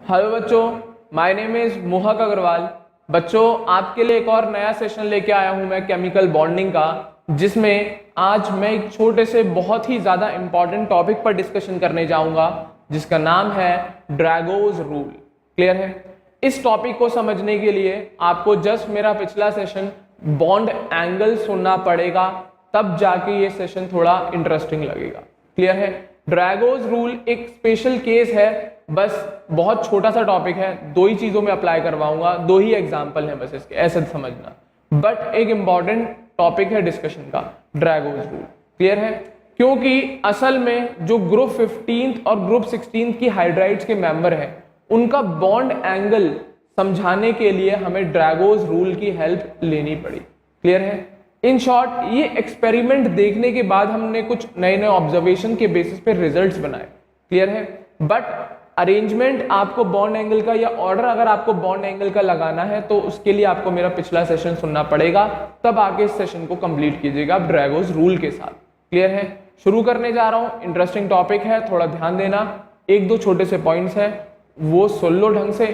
Hello बच्चों, my name is मोहक अग्रवाल। बच्चों, आपके लिए एक और नया सेशन लेके आया हूं मैं केमिकल बॉन्डिंग का, जिसमें आज मैं एक छोटे से बहुत ही ज़्यादा इंपॉर्टेंट टॉपिक पर डिस्कशन करने जाऊंगा, जिसका नाम है ड्रैगोज रूल। क्लियर है? इस टॉपिक को समझने के लिए आपको जस्ट मेरा पिछला सेशन बॉन्ड एंगल सुनना पड़ेगा, तब जाके ये सेशन थोड़ा इंटरेस्टिंग लगेगा। क्लियर है? ड्रैगोज रूल एक स्पेशल केस है, बस बहुत छोटा सा टॉपिक है, दो ही चीजों में अप्लाई करवाऊंगा, दो ही एग्जाम्पल हैं बस इसके, ऐसे समझना। बट एक इंपॉर्टेंट टॉपिक है डिस्कशन का, ड्रैगोज रूल। क्लियर है? क्योंकि असल में जो ग्रुप 15 और ग्रुप 16 की हाइड्राइड्स के मेंबर हैं, उनका बॉन्ड एंगल समझाने के लिए हमें ड्रैगोज रूल की हेल्प लेनी पड़ी। क्लियर है? इन शॉर्ट, ये एक्सपेरिमेंट देखने के बाद हमने कुछ नए नए ऑब्जर्वेशन के बेसिस पे रिजल्ट्स बनाए। क्लियर है? बट अरेंजमेंट आपको बॉन्ड एंगल का या ऑर्डर अगर आपको बॉन्ड एंगल का लगाना है तो उसके लिए आपको मेरा पिछला सेशन सुनना पड़ेगा, तब आके इस सेशन को कंप्लीट कीजिएगा ड्रैगोज रूल के साथ। क्लियर है? शुरू करने जा रहा हूं, इंटरेस्टिंग टॉपिक है, थोड़ा ध्यान देना। एक दो छोटे से पॉइंट्स हैं, वो सुन लो ढंग से,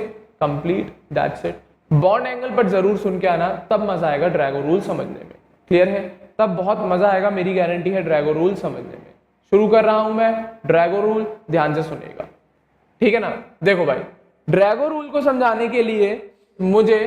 complete, that's it. Bond angle पर जरूर सुन के आना, तब मजा आएगा ड्रैगो रूल समझने में। क्लियर है? तब बहुत मजा आएगा, मेरी गारंटी है ड्रैगो रूल समझने में। शुरू कर रहा हूं मैं ड्रैगो रूल, ध्यान से सुनिएगा, ठीक है ना? देखो भाई, ड्रैगो रूल को समझाने के लिए मुझे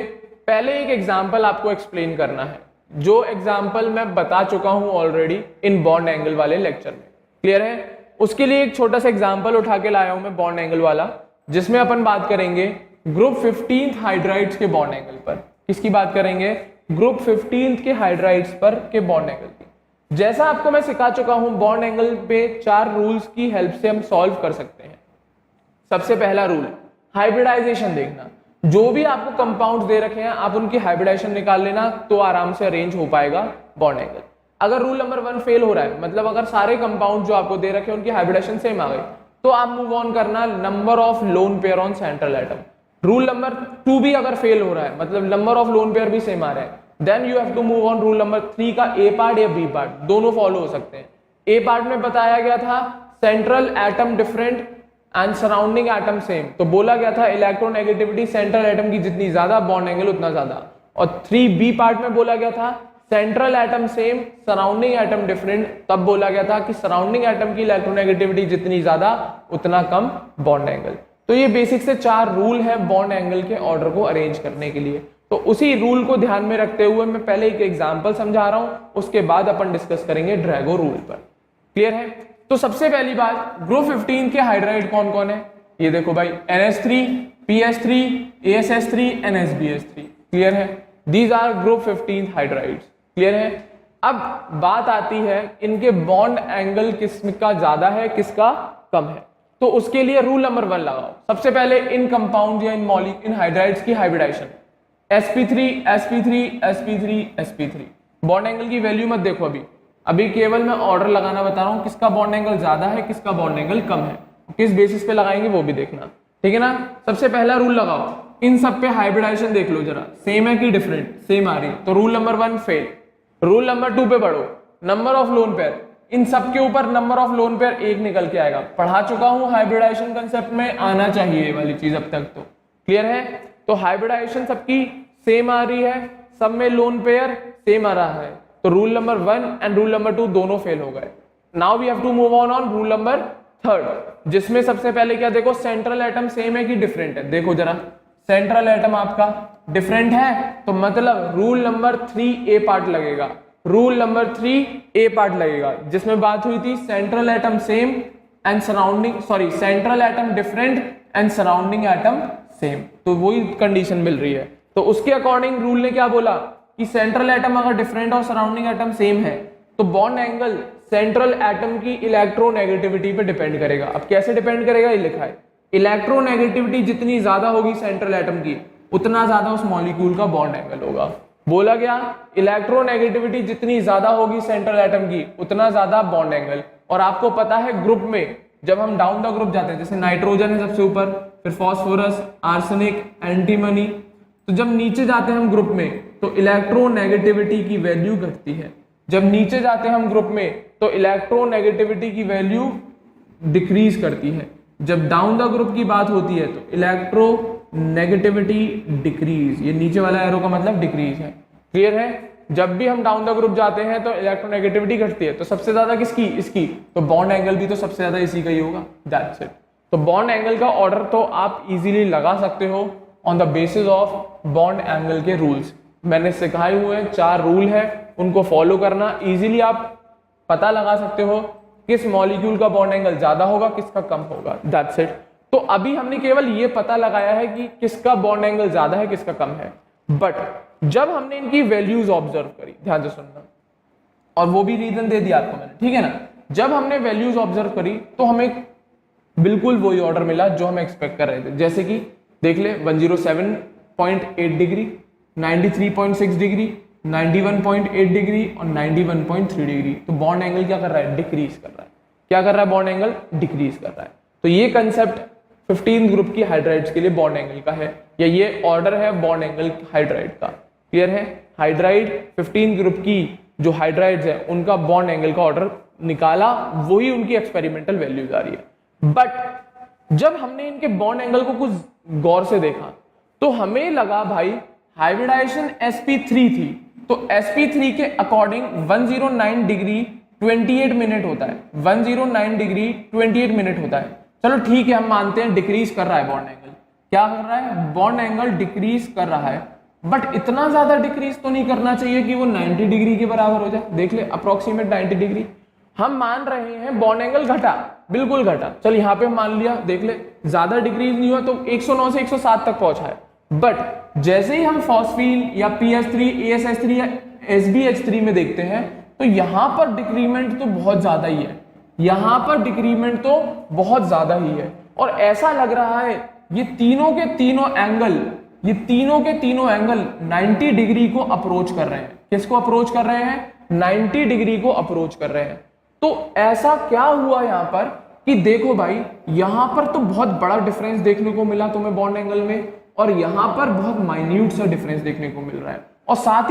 पहले एक एग्जांपल आपको एक्सप्लेन करना है, जो एग्जांपल मैं बता चुका हूं ऑलरेडी इन बॉन्ड एंगल वाले लेक्चर में। क्लियर है? उसके लिए एक छोटा सा एग्जांपल उठा के लाया हूं मैं बॉन्ड एंगल वाला, जिसमें अपन बात करेंगे ग्रुप 15 हाइड्राइड्स के बॉन्ड एंगल पर। किसकी बात करेंगे? ग्रुप 15 के हाइड्राइड्स पर के बॉन्ड एंगल की। जैसा आपको मैं सिखा चुका हूं, बॉन्ड एंगल पे 4 रूल्स की हेल्प से हम सॉल्व कर सकते हैं। सबसे पहला रूल, हाइब्रिडाइजेशन देखना। जो भी आपको कंपाउंड्स दे रखे हैं, आप उनकी हाइब्रिडाइजेशन निकाल लेना, तो आराम से अरेंज हो पाएगा बॉन्ड एंगल। अगर रूल नंबर 1 फेल हो रहा है, मतलब अगर सारे कंपाउंड जो आपको दे रखे हैं उनकी हाइब्रिडाइजेशन सेम आ गई, तो आप मूव ऑन करना number of lone pair on central atom. Rule number 2 भी अगर फेल हो रहा है, मतलब नंबर ऑफ लोन पेयर भी सेम आ रहा है, then you have to move on rule number 3 का ए पार्ट या बी पार्ट, दोनों फॉलो हो सकते हैं। ए पार्ट में बताया गया था central atom different and surrounding atom same, तो बोला गया था इलेक्ट्रोनेगेटिविटी सेंट्रल एटम की जितनी ज्यादा बॉन्ड एंगल उतना ज्यादा। और 3b पार्ट में बोला गया था central atom same surrounding atom different, तब बोला गया था कि सराउंडिंग एटम की इलेक्ट्रोनेगेटिविटी जितनी ज्यादा उतना कम बॉन्ड एंगल। तो ये बेसिक से 4 रूल है बॉन्ड एंगल के ऑर्डर को अरेंज करने के लिए। तो उसी रूल को ध्यान में रखते हुए मैं पहले एक एग्जांपल समझा रहा हूं, उसके बाद अपन डिस्कस करेंगे ड्रैगो रूल पर। क्लियर है? तो सबसे पहली बात, ग्रुप 15 के हाइड्राइड कौन कौन है? ये देखो भाई, NH3, PS3, ASS3, NSBS3। Clear है? These are group 15 hydrides. Clear है? अब बात आती है इनके बॉन्ड एंगल किसका ज्यादा है, किसका कम है। तो उसके लिए रूल नंबर 1 लगाओ। सबसे पहले इन कंपाउंड या इन हाइड्राइड्स की hybridization, sp3 sp3 sp3 sp3। Bond angle की वैल्यू मत देखो, अभी केवल मैं ऑर्डर लगाना बता रहा हूं, किसका बॉन्ड एंगल ज्यादा है, किसका बॉन्ड एंगल कम है, किस बेसिस पे लगाएंगे वो भी देखना, ठीक है ना? सबसे पहला रूल लगाओ, इन सब पे हाइब्रिडाइजेशन देख लो जरा, सेम है कि डिफरेंट, सेम आ रही, तो rule number 1 fail. Rule number 2 पे बढ़ो, नंबर ऑफ लोन पेयर, इन सब के ऊपर नंबर ऑफ लोन पेयर 1 निकल के आएगा। पढ़ा चुका हूं हाइब्रिडाइजेशन कंसेप्ट में, आना चाहिए ये वाली चीज अब तक तो। क्लियर है? तो हाइब्रिडाइजेशन सबकी सेम आ रही है, सब में लोन पेयर सेम आ रहा है, तो rule number 1 and rule number 2 दोनों फेल हो गए। Now we have to move on rule number 3, जिसमें सबसे पहले क्या देखो, सेंट्रल एटम सेम है कि डिफरेंट है। देखो जरा, सेंट्रल एटम आपका डिफरेंट है, तो मतलब रूल नंबर 3 ए पार्ट लगेगा। रूल नंबर 3 ए पार्ट लगेगा, जिसमें बात हुई थी central atom same and surrounding, sorry central atom different and surrounding atom same, तो वही कंडीशन मिल रही है। तो उसके अकॉर्डिंग रूल ने क्या बोला कि सेंट्रल एटम अगर डिफरेंट और सराउंडिंग एटम सेम है, तो बॉन्ड एंगल सेंट्रल एटम की इलेक्ट्रोनेगेटिविटी पे डिपेंड करेगा। अब कैसे डिपेंड करेगा, ये लिखा है, इलेक्ट्रोनेगेटिविटी जितनी ज्यादा होगी सेंट्रल एटम की, उतना ज्यादा उस मॉलिक्यूल का बॉन्ड एंगल होगा। बोला गया इलेक्ट्रोनेगेटिविटी जितनी ज्यादा होगी सेंट्रल एटम की, उतना ज्यादा बॉन्ड एंगल। और आपको पता है ग्रुप में जब हम डाउन द ग्रुप जाते हैं, जैसे नाइट्रोजन है सबसे ऊपर, फिर फास्फोरस, आर्सेनिक, एंटीमनी, तो जब नीचे जाते हैं हम ग्रुप में तो इलेक्ट्रोनेगेटिविटी की वैल्यू घटती है। जब नीचे जाते हैं हम ग्रुप में तो इलेक्ट्रोनेगेटिविटी की वैल्यू डिक्रीज करती है। जब डाउन द ग्रुप की बात होती है तो इलेक्ट्रो नेगेटिविटी डिक्रीज, ये नीचे वाला एरो का मतलब डिक्रीज है। क्लियर है? जब भी हम डाउन द ग्रुप जाते हैं तो इलेक्ट्रोनेगेटिविटी घटती है, तो सबसे ज्यादा किसकी? इसकी। तो बॉन्ड एंगल भी तो सबसे ज्यादा इसी का ही होगा। That's it. तो बॉन्ड एंगल का ऑर्डर तो आप इजीली लगा सकते हो on the basis of bond angle के रूल्स। मैंने सिखाए हुए 4 रूल है, उनको फॉलो करना, इजीली आप पता लगा सकते हो किस मॉलिक्यूल का बॉन्ड एंगल ज्यादा होगा, किसका कम होगा। That's it. तो अभी हमने केवल ये पता लगाया है कि किसका बॉन्ड एंगल ज्यादा है, किसका कम है, बट जब हमने इनकी वैल्यूज ऑब्जर्व करी, ध्यान से सुनना, और वो भी रीजन दे दिया आपको मैंने, ठीक है ना। जब हमने वैल्यूज ऑब्जर्व करी तो हमें बिल्कुल वही ऑर्डर मिला जो हम एक्सपेक्ट कर रहे थे। जैसे कि देख ले 107.8 डिग्री, 93.6 डिग्री, 91.8 डिग्री और 91.3 डिग्री। तो बॉन्ड एंगल क्या कर रहा है? डिक्रीज कर रहा है। क्या कर रहा है? बॉन्ड एंगल डिक्रीज कर रहा है। तो ये कंसेप्ट 15 ग्रुप की हाइड्राइड्स के लिए बॉन्ड एंगल का है, या ये ऑर्डर है बॉन्ड एंगल हाइड्राइड का। क्लियर है? हाइड्राइड 15 ग्रुप की जो हाइड्राइड्स है उनका बॉन्ड एंगल का ऑर्डर निकाला, वही उनकी एक्सपेरिमेंटल वैल्यूज आ रही है। बट जब हमने इनके बॉन्ड एंगल को कुछ गौर से देखा तो हमें लगा भाई हाइब्रिडाइजेशन sp3 थी, तो sp3 के अकॉर्डिंग 109 डिग्री 28 मिनट होता है। 109 डिग्री 28 मिनट होता है। चलो ठीक है, हम मानते हैं डिक्रीज कर रहा है बॉन्ड एंगल। क्या कर रहा है? बॉन्ड एंगल डिक्रीज कर रहा है, बट इतना ज्यादा डिक्रीज तो नहीं करना चाहिए कि वो 90 डिग्री के बराबर हो जाए। देख ले अप्रोक्सीमेट 90 डिग्री। हम मान रहे हैं बॉन्ड एंगल घटा, बिल्कुल घटा। चल यहाँ पे मान लिया, देख ले ज्यादा डिक्रीज नहीं हुआ, तो 109 से 107 तक पहुंचा है। बट जैसे ही हम फॉस्फीन या PS3, ASH3 या SbH3 में देखते हैं तो यहां पर डिक्रीमेंट तो बहुत ज्यादा ही है, यहां पर डिक्रीमेंट तो बहुत ज्यादा ही है। और ऐसा लग रहा है ये तीनों के तीनों एंगल 90 डिग्री को अप्रोच कर रहे हैं। किसको अप्रोच कर रहे हैं? 90 डिग्री को अप्रोच कर रहे हैं। तो ऐसा क्या हुआ यहां पर कि देखो भाई, यहां पर तो बहुत बड़ा डिफरेंस देखने को मिला तुम्हें बॉन्ड एंगल में, और यहां पर बहुत माइन्यूट सा डिफरेंस देखने को मिल रहा है। और साथ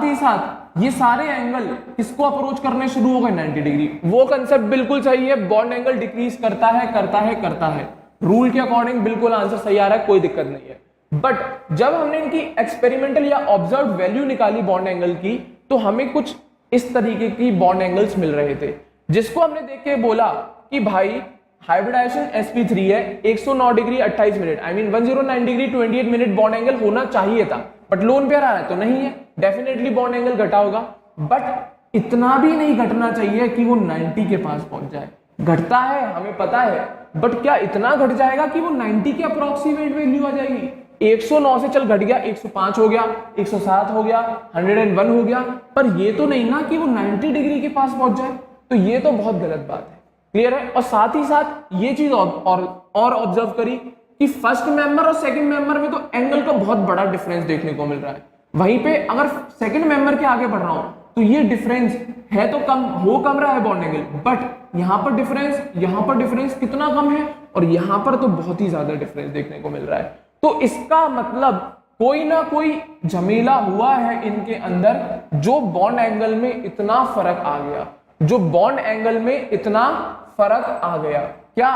ही साथ ये सारे एंगल किसको अप्रोच करने शुरू हो गए? 90 डिग्री। वो कंसेप्ट बिल्कुल सही है, बॉन्ड एंगल डिक्रीज करता है। रूल के अकॉर्डिंग बिल्कुल आंसर सही आ रहा है, कोई दिक्कत नहीं है। बट जब हमने इनकी एक्सपेरिमेंटल या ऑब्जर्व वैल्यू निकाली बॉन्ड एंगल की, तो हमें कुछ इस तरीके की बॉन्ड एंगल्स मिल रहे थे, जिसको हमने देख के बोला कि भाई हाइब्रिडाइजेशन sp3 है, 109 degree 28 minute, I mean 109 degree 28 minute bond angle होना चाहिए था, बट लोन पेयर आ रहा है तो नहीं है, डेफिनेटली बॉन्ड एंगल घटा होगा। बट इतना भी नहीं घटना चाहिए कि वो 90 के पास पहुंच जाए। घटता है हमें पता है, बट क्या इतना घट जाएगा कि वो 90 के अप्रोक्सीमेट वैल्यू आ जाएगी? 109 से चल घट गया, 105 हो गया, 107 हो गया, 101 हो गया, पर ये तो नहीं ना कि वो 90 डिग्री के पास पहुंच जाए। तो ये तो बहुत गलत बात है। क्लियर है? और साथ ही साथ ये चीज और ऑब्जर्व करी कि फर्स्ट मेंबर और सेकंड मेंबर में तो एंगल का बहुत बड़ा डिफरेंस देखने को मिल रहा है। वहीं पे अगर सेकंड मेंबर के आगे बढ़ रहा हूं तो ये डिफरेंस है तो कम रहा है बॉन्ड एंगल, बट यहां पर डिफरेंस कितना कम है, और यहां पर तो बहुत ही ज्यादा डिफरेंस देखने को मिल रहा है। तो इसका मतलब कोई ना कोई झमेला हुआ है इनके अंदर, जो बॉन्ड एंगल में इतना फर्क आ गया। क्या?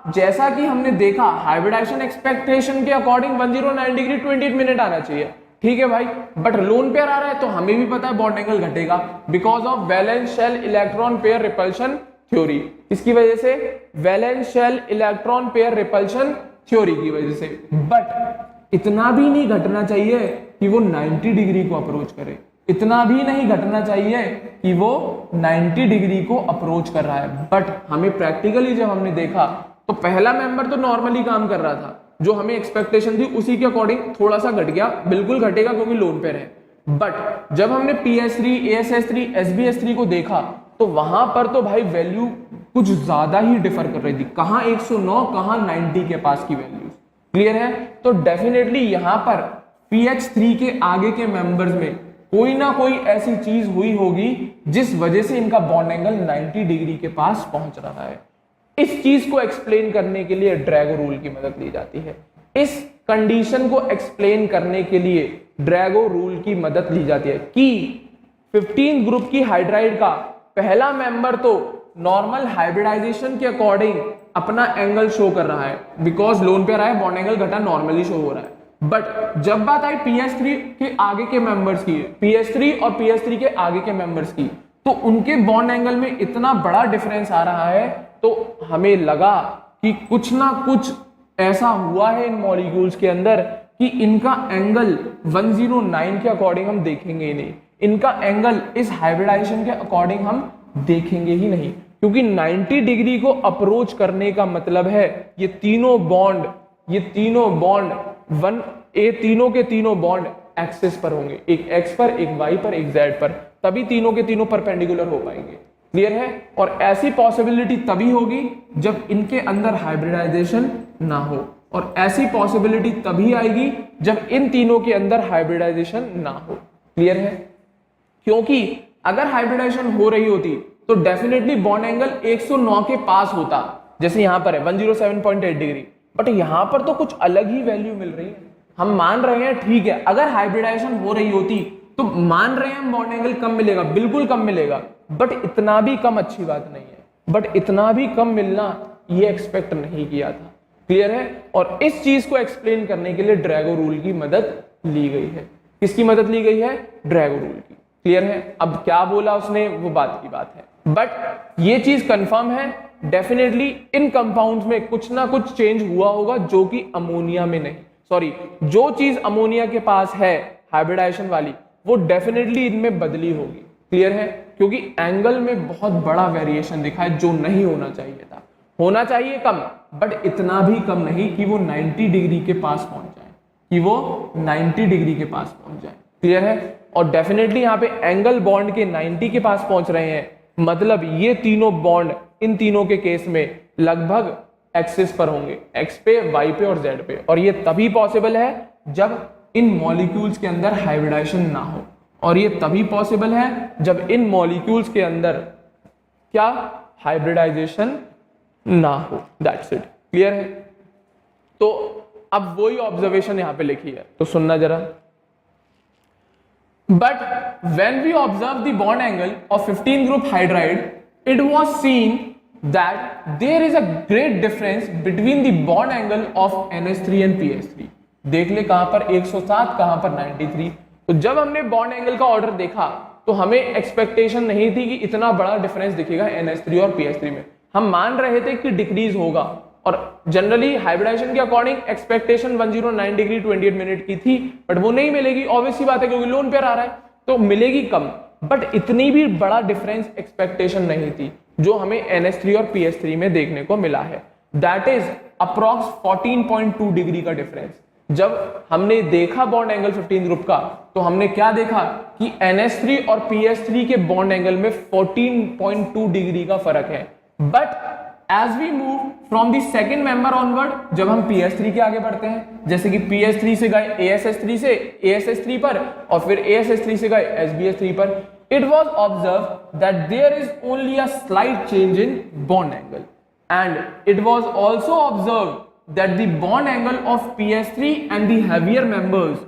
जैसा कि हमने देखा हाइब्रिडाइजेशन एक्सपेक्टेशन के अकॉर्डिंग 109 डिग्री 28 मिनट आना चाहिए, ठीक है भाई, बट लोन पेयर आ रहा है तो हमें भी पता है बॉन्ड एंगल घटेगा, because of valence shell electron pair repulsion theory. इसकी वजह से valence shell electron pair repulsion theory की वजह से। बट इतना भी नहीं घटना चाहिए कि वो 90 डिग्री को अप्रोच करे, इतना भी नहीं घटना चाहिए कि वो 90 डिग्री को अप्रोच कर रहा है। बट हमें प्रैक्टिकली जब हमने देखा तो पहला मेंबर तो नॉर्मली काम कर रहा था, जो हमें एक्सपेक्टेशन थी उसी के अकॉर्डिंग थोड़ा सा घट गया, बिल्कुल घटेगा क्योंकि लोन पेयर है। बट जब हमने PS3, ASH3, SbH3 को देखा तो वहां पर तो भाई वैल्यू कुछ ज्यादा ही डिफर कर रही थी, कहां 109 कहां 90 के पास की वैल्यू। क्लियर है? तो डेफिनेटली यहां पर PH3 के आगे के मेंबर्स में कोई ना कोई ऐसी चीज हुई होगी जिस वजह से इनका बॉन्ड एंगल 90 डिग्री के पास पहुंच रहा है। इस चीज को एक्सप्लेन करने के लिए ड्रैगो रूल की मदद ली जाती है। इस कंडीशन को एक्सप्लेन करने के लिए ड्रैगो रूल की मदद ली जाती है कि 15 ग्रुप की हाइड्राइड का पहला मेंबर तो नॉर्मल हाइब्रिडाइजेशन के अकॉर्डिंग अपना एंगल शो कर रहा है, बिकॉज लोन पेयर आया बॉन्ड एंगल घटा नॉर्मली शो हो रहा है। बट जब बात आई PS3 के आगे के मेंबर्स की, PS3 और PS3 के आगे के मेंबर्स की, तो उनके बॉन्ड एंगल में इतना बड़ा डिफरेंस आ रहा है, तो हमें लगा कि कुछ ना कुछ ऐसा हुआ है इन मॉलिक्यूल्स के अंदर कि इनका एंगल 109 के अकॉर्डिंग हम देखेंगे ही नहीं, इनका एंगल इस हाइब्रिडाइजेशन के अकॉर्डिंग हम देखेंगे ही नहीं, क्योंकि 90 डिग्री को अप्रोच करने का मतलब है ये तीनों बॉन्ड तीनों के तीनों बॉन्ड एक्सिस पर होंगे, एक एक्स पर, एक वाई पर, एक जेड पर, तभी तीनों के तीनों परपेंडिकुलर हो पाएंगे। क्लियर है? और ऐसी पॉसिबिलिटी तभी होगी जब इनके अंदर हाइब्रिडाइजेशन ना हो, और ऐसी पॉसिबिलिटी तभी आएगी जब इन तीनों के अंदर हाइब्रिडाइजेशन ना हो। क्लियर है? क्योंकि अगर हाइब्रिडाइजेशन हो रही होती तो डेफिनेटली बॉन्ड एंगल 109 के पास होता, जैसे यहां पर है 107.8 डिग्री, बट यहां पर तो कुछ अलग ही वैल्यू मिल रही है। हम मान रहे हैं ठीक है, अगर हाइब्रिडाइजेशन हो रही होती तो मान रहे हैं हम बॉन्ड एंगल कम मिलेगा, बिल्कुल कम मिलेगा, बट इतना भी कम अच्छी बात नहीं है, बट इतना भी कम मिलना ये एक्सपेक्ट नहीं किया था। क्लियर है? और इस चीज को एक्सप्लेन करने के लिए ड्रैगो रूल की मदद ली गई है। किसकी मदद ली गई है? ड्रैगो रूल की। क्लियर है? अब क्या बोला उसने वो बात की बात है, बट ये चीज कंफर्म है डेफिनेटली इन कंपाउंड्स में कुछ ना कुछ चेंज हुआ होगा जो कि अमोनिया में नहीं, सॉरी, जो चीज अमोनिया के पास है हाइब्रिडाइजेशन वाली वो डेफिनेटली इनमें बदली होगी। क्लियर है? क्योंकि एंगल में बहुत बड़ा वेरिएशन दिखा है जो नहीं होना चाहिए था। होना चाहिए कम, बट इतना भी कम नहीं कि वो 90 डिग्री के पास पहुंच जाए, क्लियर है? और डेफिनेटली यहाँ पे एंगल बॉन्ड के 90 के पास पहुंच रहे हैं, मतलब ये तीनों बॉन्ड इन तीनों के केस में लगभग एक्सिस पर होंगे, एक्स पे, वाई पे और जेड पे, और ये तभी पॉसिबल है जब इन मॉलिक्यूल्स के अंदर हाइब्रिडाइजेशन ना हो, और ये तभी पॉसिबल है जब इन मॉलिक्यूल्स के अंदर क्या हाइब्रिडाइजेशन ना हो। That's it. क्लियर है? तो अब वही ऑब्जर्वेशन यहां पे लिखी है, तो सुनना जरा। But when we observe the bond angle of 15 group hydride, it was seen that there is a great difference between the bond angle of NH3 and PS3। देख ले कहां पर 107, कहां पर 93। तो जब हमने बॉन्ड एंगल का ऑर्डर देखा तो हमें एक्सपेक्टेशन नहीं थी कि इतना बड़ा डिफरेंस दिखेगा NH3 और PS3 में। हम मान रहे थे कि डिक्रीज होगा, और जनरली हाइब्रिडाइजेशन के अकॉर्डिंग एक्सपेक्टेशन 109 डिग्री 28 मिनट की थी, बट वो नहीं मिलेगी, ऑब्वियस सी बात है, क्योंकि लोन पेयर आ रहा है तो मिलेगी कम, बट इतनी भी बड़ा डिफरेंस एक्सपेक्टेशन नहीं थी जो हमें NH3 और PS3 में देखने को मिला है। दैट इज अप्रॉक्स 14.2 डिग्री का डिफरेंस। जब हमने देखा बॉन्ड एंगल 15 ग्रुप का तो हमने क्या देखा कि NH3 और PS3 के बॉन्ड एंगल में 14.2 डिग्री का फर्क है। But as we move from the second member onward, जब हम PS3 के आगे बढ़ते हैं, जैसे कि PS3 से गए ASS3 से ASS3 पर, और फिर ASS3 से गए SBS3 पर, it was observed that there is only a slight change in bond angle, and it was also observed that the bond angle of PS3 and the heavier members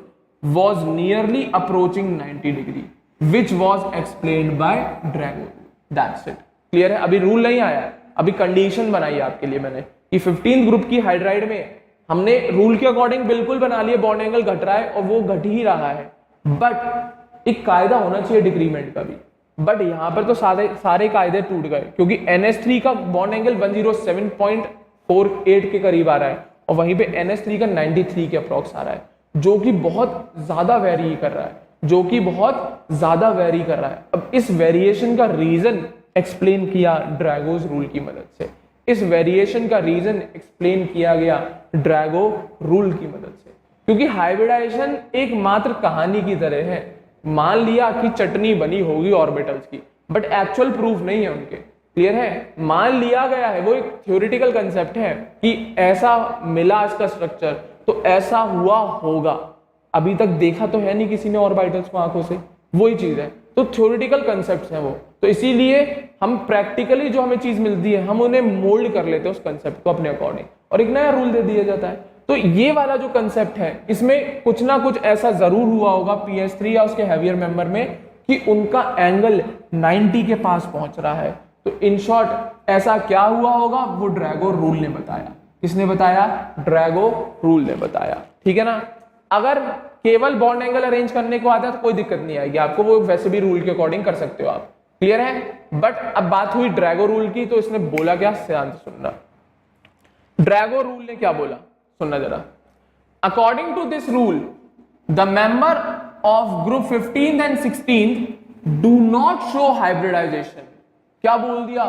was nearly approaching 90 degree, which was explained by Drago. That's it. Clear है? अभी rule नहीं आया है, अभी condition बनाई है आपके लिए मैंने कि 15 ग्रुप की हाइड्राइड में हमने रूल के अकॉर्डिंग बिल्कुल बना लिए, बॉन्ड एंगल घट रहा है और वो घट ही रहा है, बट एक कायदा होना चाहिए डिक्रीमेंट का भी। बट यहां पर तो सारे कायदे टूट गए, क्योंकि NH3 का बॉन्ड एंगल 107.48 के करीब आ रहा है और वहीं पे NH3 का 93 के अप्रॉक्स आ रहा है, जो कि बहुत ज्यादा वेरी कर रहा है, अब इस वेरिएशन का रीजन एक्सप्लेन किया ड्रैगोज रूल की मदद से, ड्रैगो रूल की मदद से, क्योंकि हाइब्रिडाइजेशन एक मात्र कहानी की तरह है। मान लिया कि चटनी बनी होगी ऑर्बिटल्स की, बट एक्चुअल प्रूफ नहीं है उनके। क्लियर है? मान लिया गया है, वो एक थ्योरेटिकल कंसेप्ट है कि ऐसा मिला इसका स्ट्रक्चर तो ऐसा हुआ होगा। अभी तक देखा तो है नहीं किसी ने ऑर्बिटल्स को आंखों से, वही चीज है, तो थ्योरेटिकल कंसेप्ट्स हैं वो, तो इसीलिए हम प्रैक्टिकली जो हमें चीज मिलती है हम उन्हें मोल्ड कर लेते हैं उस कंसेप्ट को अपने अकॉर्डिंग, और एक नया रूल दे दिया जाता है। तो ये वाला जो कंसेप्ट है इसमें कुछ ना कुछ ऐसा जरूर हुआ होगा PS3 या उसके हैवियर मेंबर में कि उनका एंगल 90 के पास पहुंच रहा है, तो इन शॉर्ट ऐसा क्या हुआ होगा वो ड्रैगो रूल ने बताया। किसने बताया? ड्रैगो रूल ने बताया। ठीक है ना। अगर केवल बॉन्ड एंगल अरेंज करने को आता है तो कोई दिक्कत नहीं आएगी आपको, वो वैसे भी रूल के अकॉर्डिंग कर सकते हो आप। क्लियर है। बट अब बात हुई ड्रैगो रूल की, तो इसने बोला क्या, ध्यान से सुनना। ड्रैगो रूल ने क्या बोला, सुनना जरा। According to this rule the member of group 15 and 16 do not show hybridization. क्या बोल दिया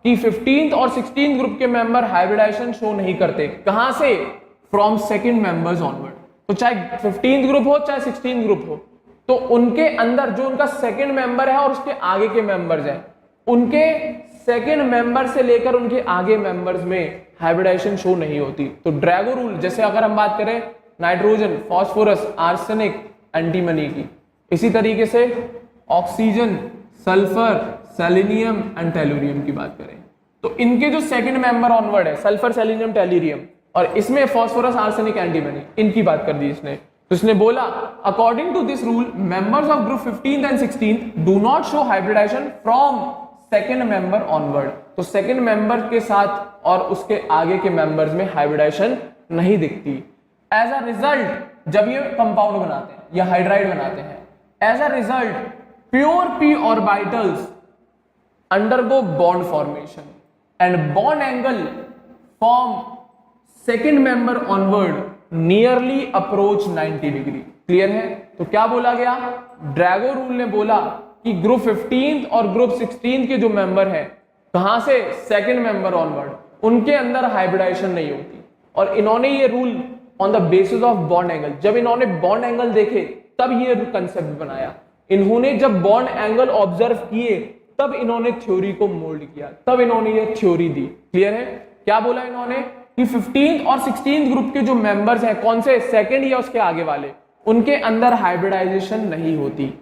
कि 15th और 16th ग्रुप के मेंबर हाइब्रिडाइजेशन शो नहीं करते। कहां से? From second members onward. तो चाहे 15th ग्रुप हो चाहे 16th ग्रुप हो, तो उनके अंदर जो उनका सेकंड मेंबर है और उसके आगे के मेंबर्स हैं, उनके सेकंड मेंबर से लेकर उनके आगे मेंबर्स में हाइब्रिडाइजेशन शो नहीं होती। तो ड्रैगो रूल, जैसे अगर हम बात करें नाइट्रोजन, फास्फोरस, आर्सेनिक, एंटीमनी की, इसी तरीके से oxygen, sulphur, selenium and tellurium की बात करें, तो इनके जो सेकंड मेंबर ऑनवर्ड है, सल्फर, सेलेनियम, टेलुरियम, और इसमें फास्फोरस, आर्सेनिक, एंटीमनी, इनकी बात कर दी इसने। तो इसने बोला according to this rule members of group 15 and 16 do not show hybridization from second member onward. तो सेकंड मेंबर के साथ और उसके आगे के मेंबर्स में हाइब्रिडाइजेशन नहीं दिखती। एज अ रिजल्ट जब ये कंपाउंड बनाते हैं या हाइड्राइड बनाते हैं, as a result pure p orbitals undergo bond formation and bond angle from second member onward nearly approach 90 degree. Clear है। तो क्या बोला गया? ड्रैगो रूल ने बोला कि ग्रुप 15 और ग्रुप 16 के जो मेंबर हैं, कहां से? सेकंड मेंबर ऑनवर्ड, उनके अंदर हाइब्रिडाइजेशन नहीं होती। और इन्होंने ये rule on the basis of bond angle, जब इन्होंने बॉन्ड एंगल देखे तब ये कंसेप्ट बनाया। इन्होंने जब बॉन्ड एंगल ऑब्जर्व किए तब इन्होंने थ्योरी को मोल्ड किया, तब इन्होंने ये थ्योरी दी। क्लियर है। क्या बोला इन्होंने कि 15th और 16th ग्रुप के जो मेंबर्स हैं, कौन से? सेकंड या उसके आगे वाले, उनके अंदर हाइब्रिडाइजेशन नहीं होती।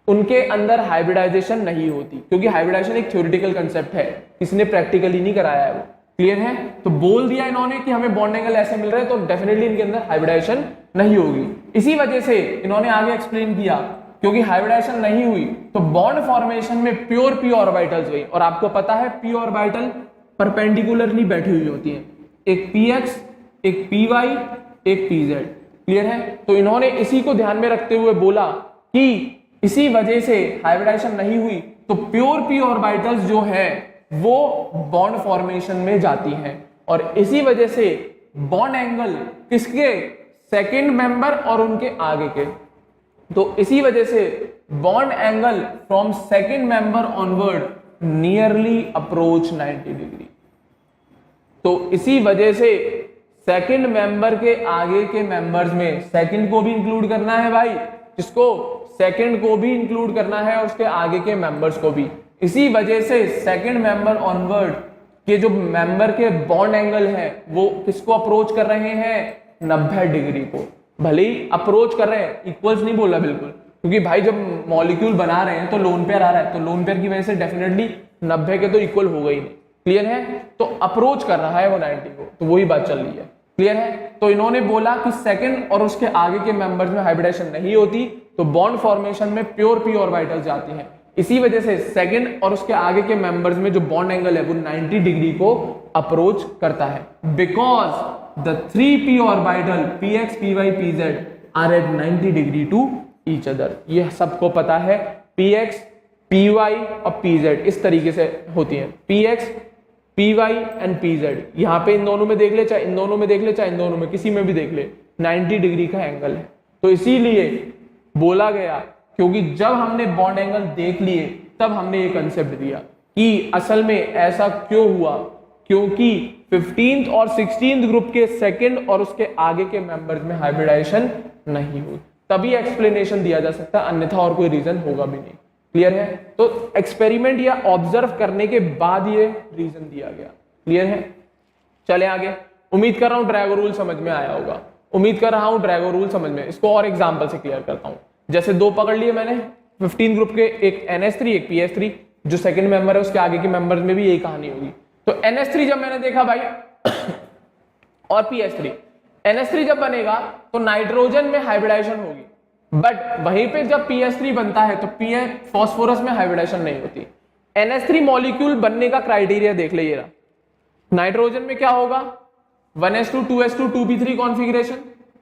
उनके अंदर हाइब्रिडाइजेशन नहीं होती, क्योंकि हाइब्रिडाइजेशन एक थ्योरेटिकल कंसेप्ट है, किसने प्रैक्टिकली नहीं कराया है वो। क्लियर है। तो बोल दिया इन्होंने कि हमें बॉन्ड एंगल ऐसे मिल रहे हैं, तो डेफिनेटली इनके अंदर हाइब्रिडाइजेशन नहीं होगी। इसी वजह से इन्होंने आगे एक्सप्लेन किया, क्योंकि हाइब्रिडाइजेशन नहीं हुई तो बॉन्ड फॉर्मेशन में प्योर p ऑर्बिटल्स हुई। और आपको पता है p ऑर्बिटल परपेंडिकुलरली बैठी हुई होती है, एक px, एक py, एक pz। क्लियर है। तो इन्होंने इसी को ध्यान में रखते हुए बोला कि इसी वजह से हाइब्रिडाइजेशन नहीं हुई, तो प्योर p ऑर्बिटल्स जो है वो बॉन्ड फॉर्मेशन में जाती हैं, और इसी वजह से बॉन्ड एंगल किसके? सेकेंड मेंबर और उनके आगे के। तो इसी वजह से bond angle from second member onward nearly approach 90 degree. तो इसी वजह से सेकंड मेंबर के आगे के मेंबर्स में सेकंड को भी इंक्लूड करना है भाई, जिसको सेकंड को भी इंक्लूड करना है और उसके आगे के मेंबर्स को भी। इसी वजह से सेकंड मेंबर ऑनवर्ड के जो मेंबर के बॉन्ड एंगल है वो किसको अप्रोच कर रहे हैं? 90 डिग्री को। भले ही अप्रोच कर रहे हैं, इक्वल्स नहीं बोला बिल्कुल, क्योंकि भाई जब मॉलिक्यूल बना रहे हैं तो लोन पेयर आ रहा है, तो लोन पेयर की वजह से डेफिनेटली 90 के तो इक्वल होगा ही नहीं। क्लियर है। तो अप्रोच कर रहा है वो 90 को, तो वही बात चल रही है। क्लियर है। तो इन्होंने बोला कि सेकंड और उसके आगे के मेंबर्स में हाइब्रिडाइजेशन नहीं होती, तो बॉन्ड फॉर्मेशन में प्योर p ऑर्बिटल्स जाती हैं। इसी वजह से सेकंड और उसके आगे के मेंबर्स में जो बॉन्ड एंगल है वो 90 डिग्री को अप्रोच करता है, because the 3p orbital px, py, pz are at 90 degree to each other। ये सबको पता है, px, py और pz इस तरीके से होती है, px, py एंड pz। यहाँ पे इन दोनों में देख ले, चाहे इन दोनों में देख ले, चाहे इन दोनों में किसी में भी देख ले, 90 डिग्री का एंगल है। तो इसीलिए बोला गया, क्योंकि जब हमने बॉन्ड एंगल देख लिए तब हमने ये कंसेप्ट दिया कि असल में ऐसा क्यों हुआ, क्योंकि 15th और 16th ग्रुप के सेकंड और उसके आगे के मेंबर्स में हाइब्रिडाइजेशन नहीं हुई, तभी एक्सप्लेनेशन दिया जा सकता है, अन्यथा और कोई रीजन होगा भी नहीं। क्लियर है। तो एक्सपेरिमेंट या ऑब्जर्व करने के बाद ये रीजन दिया गया। क्लियर है। चले आगे। उम्मीद कर रहा हूं ड्रैगो रूल समझ में आया होगा, उम्मीद कर रहा हूं ड्रैगो रूल समझ में। इसको और एग्जांपल से क्लियर करता हूं। जैसे दो पकड़ लिए मैंने, 15 ग्रुप के, एक NH3 एक PS3, जो सेकंड मेंबर है उसके आगे के मेंबर्स में भी यही कहानी होगी। तो NH3 जब मैंने देखा भाई और PS3, NH3 जब बनेगा तो नाइट्रोजन में हाइब्रिडाइजेशन होगी, बट वहीं पे जब PS3 बनता है तो फास्फोरस में हाइब्रिडाइजेशन नहीं होती। NH3 मॉलिक्यूल बनने का क्राइटेरिया देख ले, ये रहा। नाइट्रोजन में क्या होगा, 1s2 2s2 2p3 configuration,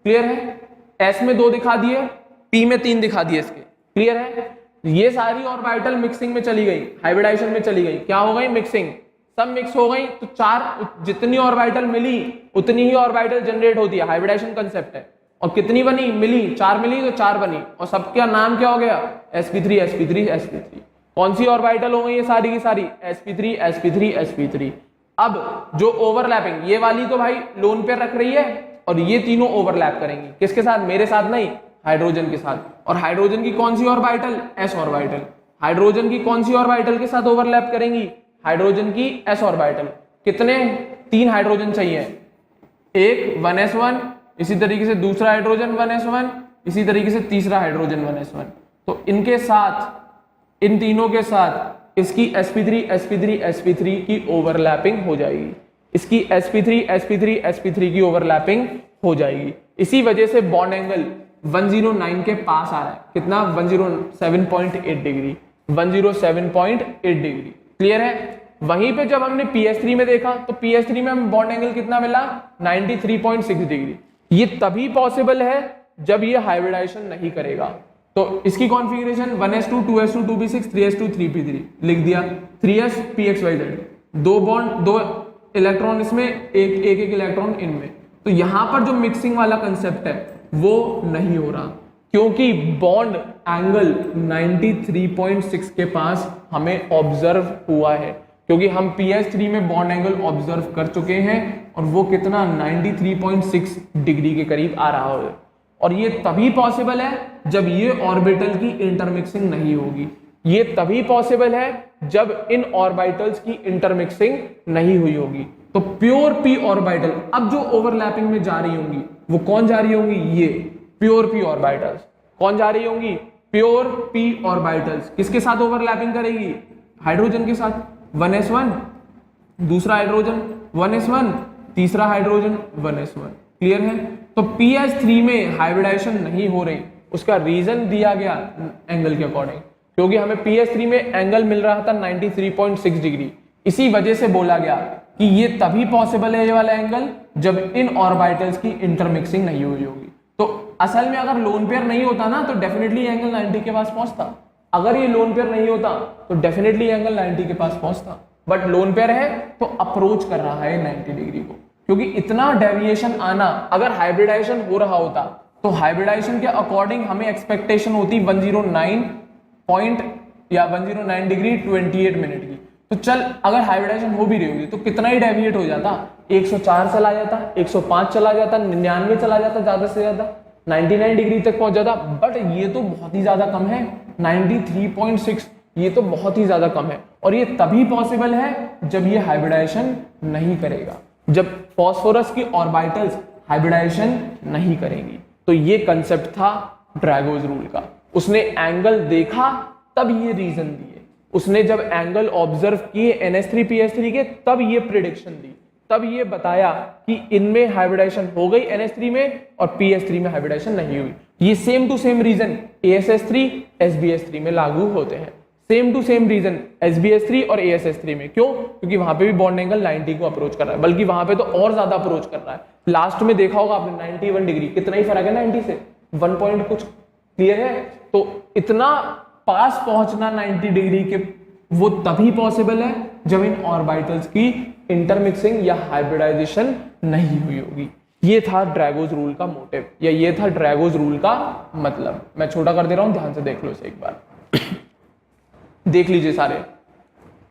clear है। S में 2 दिखा दिए, P में 3 दिखा दिए इसके, क्लियर है। ये सारी ऑर्बिटल मिक्सिंग में चली गई, हाइब्रिडाइजेशन में चली गई, क्या हो गई, मिक्सिंग, सब मिक्स हो गई। तो 4 जितनी ऑर्बिटल मिली उतनी ही ऑर्बिटल जनरेट होती है, हाइब्रिडाइजेशन कंसेप्ट है। और कितनी बनी, मिली 4 मिली तो 4 बनी, और सबका नाम क्या हो गया, sp3 sp3 sp3। कौन सी ऑर्बिटल हो गई ये सारी की सारी, sp3 sp3 sp3। अब जो ओवरलैपिंग, ये वाली तो भाई लोन पेयर रख रही है, और ये तीनों ओवरलैप करेंगी किसके साथ, मेरे साथ नहीं, हाइड्रोजन के साथ। और हाइड्रोजन की कौन सी ऑर्बिटल, s ऑर्बिटल। हाइड्रोजन की कौन सी ऑर्बिटल के साथ ओवरलैप करेंगी, हाइड्रोजन की s ऑर्बिटल। कितने, 3 हाइड्रोजन चाहिए, एक 1s1, इसी तरीके से दूसरा हाइड्रोजन 1s1, इसी तरीके से तीसरा हाइड्रोजन 1s1। तो इनके साथ, इन तीनों के साथ इसकी sp3 sp3 sp3 की ओवरलैपिंग हो जाएगी, इसकी sp3 sp3 sp3 की ओवरलैपिंग हो जाएगी। इसी वजह से बॉन्ड एंगल 109 के पास आ रहा है, कितना, 107.8 डिग्री, 107.8 डिग्री, क्लियर है। वहीं पे जब हमने PS3 में देखा तो PS3 में हमें बॉन्ड एंगल कितना मिला, 93.6 डिग्री। ये तभी पॉसिबल है जब ये हाइब्रिडाइजेशन नहीं करेगा। तो इसकी configuration 1s2 2s2 2p6 3s2 3p3 लिख दिया, 3s pxyz, 2 बॉन्ड 2 इलेक्ट्रॉन इसमें, एक इलेक्ट्रॉन इनमें। तो यहां पर जो मिक्सिंग वाला कंसेप्ट है वो नहीं हो रहा, क्योंकि बॉन्ड एंगल 93.6 के पास हमें ऑब्जर्व हुआ है, क्योंकि हम PS3 में बॉन्ड एंगल ऑब्जर्व कर चुके हैं और वो कितना, 93.6 डिग्री के करीब आ रहा है। और ये तभी पॉसिबल है जब ये ऑर्बिटल की इंटरमिक्सिंग नहीं होगी, ये तभी पॉसिबल है जब इन ऑर्बिटल्स की इंटरमिक्सिंग नहीं हुई होगी। तो प्योर p ऑर्बिटल अब जो ओवरलैपिंग में जा रही होंगी वो कौन जा रही होंगी, ये प्योर p ऑर्बिटल्स कौन जा रही होंगी, प्योर p ऑर्बिटल्स। किसके साथ ओवरलैपिंग करेगी, हाइड्रोजन के साथ, 1s1 दूसरा हाइड्रोजन 1s1 तीसरा हाइड्रोजन 1s1, क्लियर है। तो PS3 में हाइब्रिडाइजेशन नहीं हो रही, उसका रीजन दिया गया एंगल के अकॉर्डिंग, क्योंकि हमें PS3 में एंगल मिल रहा था 93.6 डिग्री। इसी वजह से बोला गया कि ये तभी पॉसिबल है ये वाला एंगल जब इन ऑर्बिटल्स की इंटरमिक्सिंग नहीं हुई होगी। तो असल में अगर लोन पेयर नहीं होता ना तो डेफिनेटली एंगल 90 के पास पहुंचता, अगर ये लोन पेयर नहीं होता तो डेफिनेटली एंगल 90 के पास पहुंचता। बट लोन पेयर है तो अप्रोच कर रहा है 90 डिग्री को, क्योंकि इतना डेविएशन आना, अगर हाइब्रिडाइजेशन हो रहा होता तो हाइब्रिडाइजेशन के अकॉर्डिंग हमें एक्सपेक्टेशन होती 109 डिग्री 28 मिनट की। तो चल अगर हाइब्रिडाइजेशन हो भी रही होगी तो कितना ही डेविएट हो जाता, 104 चला जाता, 105 चला जाता, 99 चला जाता, ज्यादा से ज्यादा 99 डिग्री तक पहुंच जाता। बट ये तो बहुत ही ज्यादा कम है, 93.6, ये तो बहुत ही ज्यादा कम है। और ये तभी पॉसिबल है जब ये हाइब्रिडाइजेशन नहीं करेगा, जब फॉस्फोरस की ऑर्बिटल्स हाइब्रिडाइजेशन नहीं करेंगी। तो ये कंसेप्ट था ड्रैगोज रूल का। उसने एंगल देखा तब ये रीजन दिए, उसने जब एंगल ऑब्जर्व किए NH3 PS3 के तब ये प्रिडिक्शन दी, तब ये बताया कि इनमें हाइब्रिडाइजेशन हो गई NH3 में और PS3 में हाइब्रिडाइजेशन नहीं हुई। ये same to same reason ASS3 SBS3 में लागू होते हैं, same to same reason SBS3 और ASS3 में। क्यों? क्योंकि वहां पे भी बॉन्ड एंगल 90 को अप्रोच कर रहा है, बल्कि वहां पे तो और ज्यादा अप्रोच कर रहा है। लास्ट में देखा होगा आपने 91 डिग्री, कितना ही फर्क है 90 से, 1 पॉइंट कुछ, क्लियर है। तो इतना पास पहुंचना 90 डिग्री के वो तभी पॉसिबल है जब इन ऑर्बिटल्स की इंटरमिक्सिंग या हाइब्रिडाइजेशन नहीं हुई होगी। ये था ड्रैगोज रूल का मोटिव, या ये था ड्रैगोज रूल का मतलब। मैं छोटा कर दे रहा हूं, ध्यान से देख लो इसे एक बार। देख लीजिए, सारे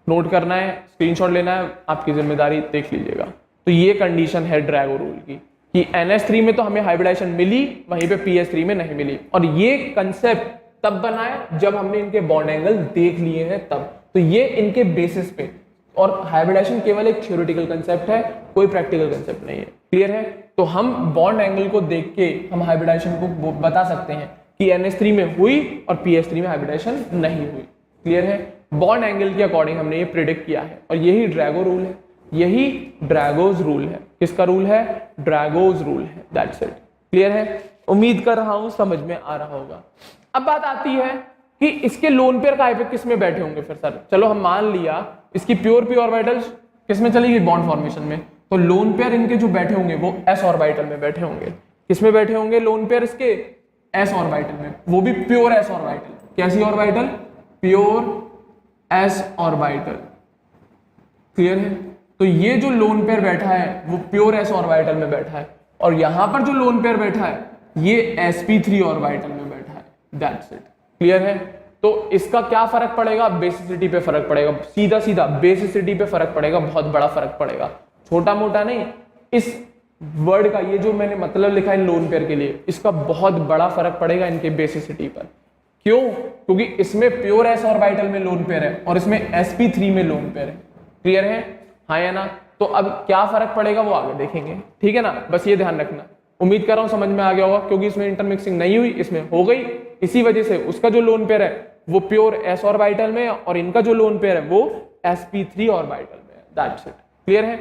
नोट करना है, स्क्रीनशॉट लेना है, आपकी जिम्मेदारी, देख लीजिएगा। तो ये कंडीशन है ड्रैगो रूल की कि NH3 में तो हमें हाइब्रिडाइजेशन मिली, वहीं पे PS3 में नहीं मिली। और ये कंसेप्ट तब बना है जब हमने इनके बॉन्ड एंगल देख लिए हैं तब। तो ये इनके बेसिस पे, और हाइब्रिडाइजेशन केवल एक थ्योरेटिकल कंसेप्ट है, कोई प्रैक्टिकल कंसेप्ट नहीं है, क्लियर है। तो हम बॉन्ड एंगल को देख के हम हाइब्रिडाइजेशन को बता सकते हैं कि NH3 में हुई और PS3 में हाइब्रिडाइजेशन नहीं हुई, क्लियर है। बॉन्ड एंगल के अकॉर्डिंग हमने ये प्रिडिक्ट किया है, और यही ड्रैगो रूल है, यही ड्रैगोज रूल है। किसका रूल है? ड्रैगोज रूल है, दैट्स इट, क्लियर है। उम्मीद कर रहा हूं समझ में आ रहा होगा। अब बात आती है कि इसके लोन पेयर काय पे किस में बैठे होंगे फिर सर। चलो हम मान लिया इसकी प्योर पी ऑर्बिटल्स किस में चलेगी, बॉन्ड फॉर्मेशन में, तो लोन पेयर इनके जो बैठे होंगे वो एस ऑर्बिटल में बैठे होंगे। किस में बैठे होंगे लोन पेयर इसके, एस ऑर्बिटल में, वो भी प्योर एस ऑर्बिटल। कैसी orbital, pure S orbital. Clear है। तो ये जो लोन पेयर बैठा है वो प्योर एस ऑर्बिटल में बैठा है, और यहां पर जो लोन पेयर बैठा है ये sp3 ऑर्बिटल में बैठा है। That's it. क्लियर है। तो इसका क्या फर्क पड़ेगा, बेसिसिटी पे फर्क पड़ेगा, सीधा सीधा बेसिसिटी पे फर्क पड़ेगा, बहुत बड़ा फर्क पड़ेगा, छोटा मोटा नहीं। इस वर्ड का ये जो मैंने मतलब लिखा है लोन पेयर के लिए, इसका बहुत बड़ा फर्क पड़ेगा इनके बेसिसिटी पर। क्यों, क्योंकि इसमें प्योर एस ऑर्बिटल में लोन पेयर है और इसमें sp3 में लोन पेयर है। क्लियर है, हाँ या ना। तो अब क्या फर्क पड़ेगा वो आगे देखेंगे, ठीक है ना, बस ये ध्यान रखना। उम्मीद कर रहा हूं समझ में आ गया होगा, क्योंकि इसमें इंटरमिक्सिंग नहीं हुई, इसमें हो गई, इसी वजह से उसका जो लोन पेयर है वो प्योर एस ऑर्बिटल में और इनका जो लोन पेयर है वो sp3 ऑर्बिटल में है। That's it. क्लियर है।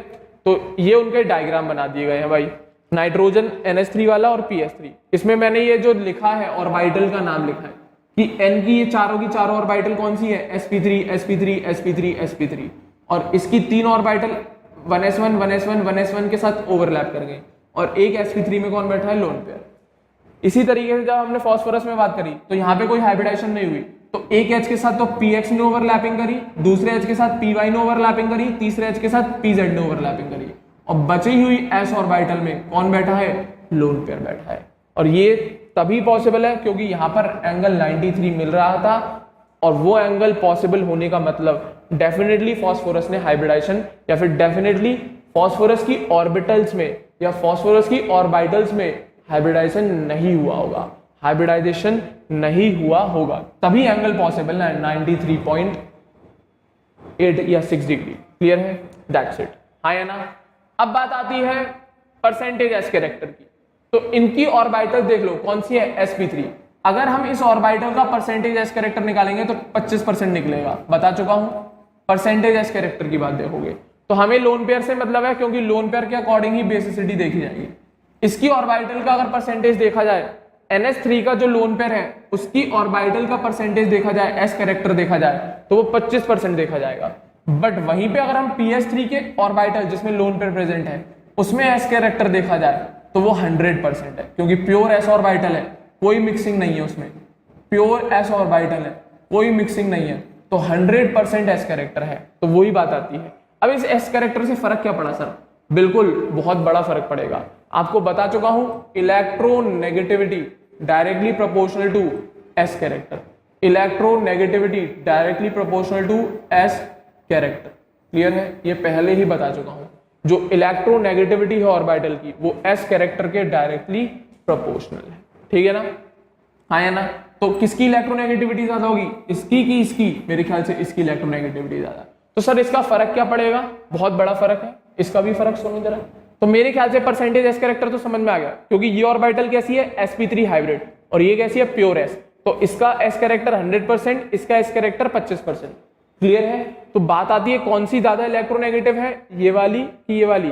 तो ये उनके डायग्राम बना दिए गए हैं भाई, नाइट्रोजन NH3 वाला और PS3। इसमें मैंने ये जो लिखा है ऑर्बिटल का नाम लिखा है कि N की ये चारों की चारों ऑर्बिटल कौन सी है, sp3 sp3 sp3 sp3, और इसकी 3 ऑर्बिटल 1s1 1s1 1s1 के साथ ओवरलैप कर गई, और एक sp3 में कौन बैठा है, लोन पेयर। इसी तरीके से जब हमने फास्फोरस में बात करी तो यहाँ पे कोई हाइब्रिडाइजेशन नहीं हुई, तो एक H के साथ तो px ने ओवरलैपिंग करी, दूसरे H के साथ py ने ओवरलैपिंग करी, तीसरे H के साथ pz ने ओवरलैपिंग करी, और बची हुई s ऑर्बिटल में कौन बैठा है, लोन पेयर बैठा है। और ये तभी पॉसिबल है क्योंकि यहाँ पर एंगल 93 मिल रहा था, और वो एंगल पॉसिबल होने का मतलब डेफिनेटली फास्फोरस ने हाइब्रिडाइजेशन, या फिर डेफिनेटली फास्फोरस की ऑर्बिटल्स में या फास्फोरस की ऑर्बिटल्स में हाइब्रिडाइजेशन नहीं हुआ होगा, हाइब्रिडाइजेशन नहीं हुआ होगा, तभी एंगल पॉसिबल है 93.8 या 6 डिग्री। क्लियर है, दैट्स इट, हाँ या ना। अब बात आती है परसेंटेज एस कैरेक्टर की, तो इनकी ऑर्बिटल देख लो कौन सी है, sp3। अगर हम इस ऑर्बिटल का परसेंटेज एस कैरेक्टर निकालेंगे तो 25% निकलेगा, बता चुका हूं। परसेंटेज एस कैरेक्टर की बात देखोगे तो हमें लोन पेयर से मतलब है, क्योंकि लोन पेयर के अकॉर्डिंग ही बेसिसिटी देखी जाएगी। इसकी ऑर्बिटल का अगर परसेंटेज देखा जाए, NH3 का जो लोन पेयर है उसकी ऑर्बिटल का परसेंटेज देखा जाए, एस कैरेक्टर देखा जाए तो वो 25% देखा जाएगा। बट वहीं पे अगर हम PS3 के ऑर्बिटल जिसमें लोन पेयर प्रेजेंट है उसमें एस कैरेक्टर देखा जाए तो वो 100% है, क्योंकि प्योर एस ऑर्बिटल है, कोई मिक्सिंग नहीं है उसमें, प्योर एस ऑर्बिटल है, कोई मिक्सिंग नहीं है, तो 100% एस कैरेक्टर है। तो वही बात आती है। अब इस एस कैरेक्टर से फर्क क्या पड़ा सर, बिल्कुल बहुत बड़ा फर्क पड़ेगा। आपको बता चुका हूं, electronegativity directly proportional to S character, electronegativity directly proportional to S character. Clear है, ये पहले ही बता चुका हूं। जो इलेक्ट्रोनेगेटिविटी है ऑर्बिटल की वो एस कैरेक्टर के डायरेक्टली प्रोपोर्शनल है, ठीक है ना, हाँ या ना। तो किसकी इलेक्ट्रोनेगेटिविटी ज्यादा होगी, इसकी कि इसकी, मेरे ख्याल से इसकी इलेक्ट्रोनेगेटिविटी ज्यादा। तो सर इसका फर्क क्या पड़ेगा, बहुत बड़ा फर्क है, इसका भी फर्क सुनो जरा। तो मेरे ख्याल से परसेंटेज एस कैरेक्टर तो समझ में आ गया, क्योंकि ये ऑर्बिटल कैसी है, sp3 हाइब्रिड, और ये कैसी है, प्योर एस, तो इसका एस कैरेक्टर 100%, इसका एस कैरेक्टर 25%। क्लियर है। तो बात आती है कौन सी ज्यादा इलेक्ट्रोनेगेटिव है, ये वाली कि ये वाली,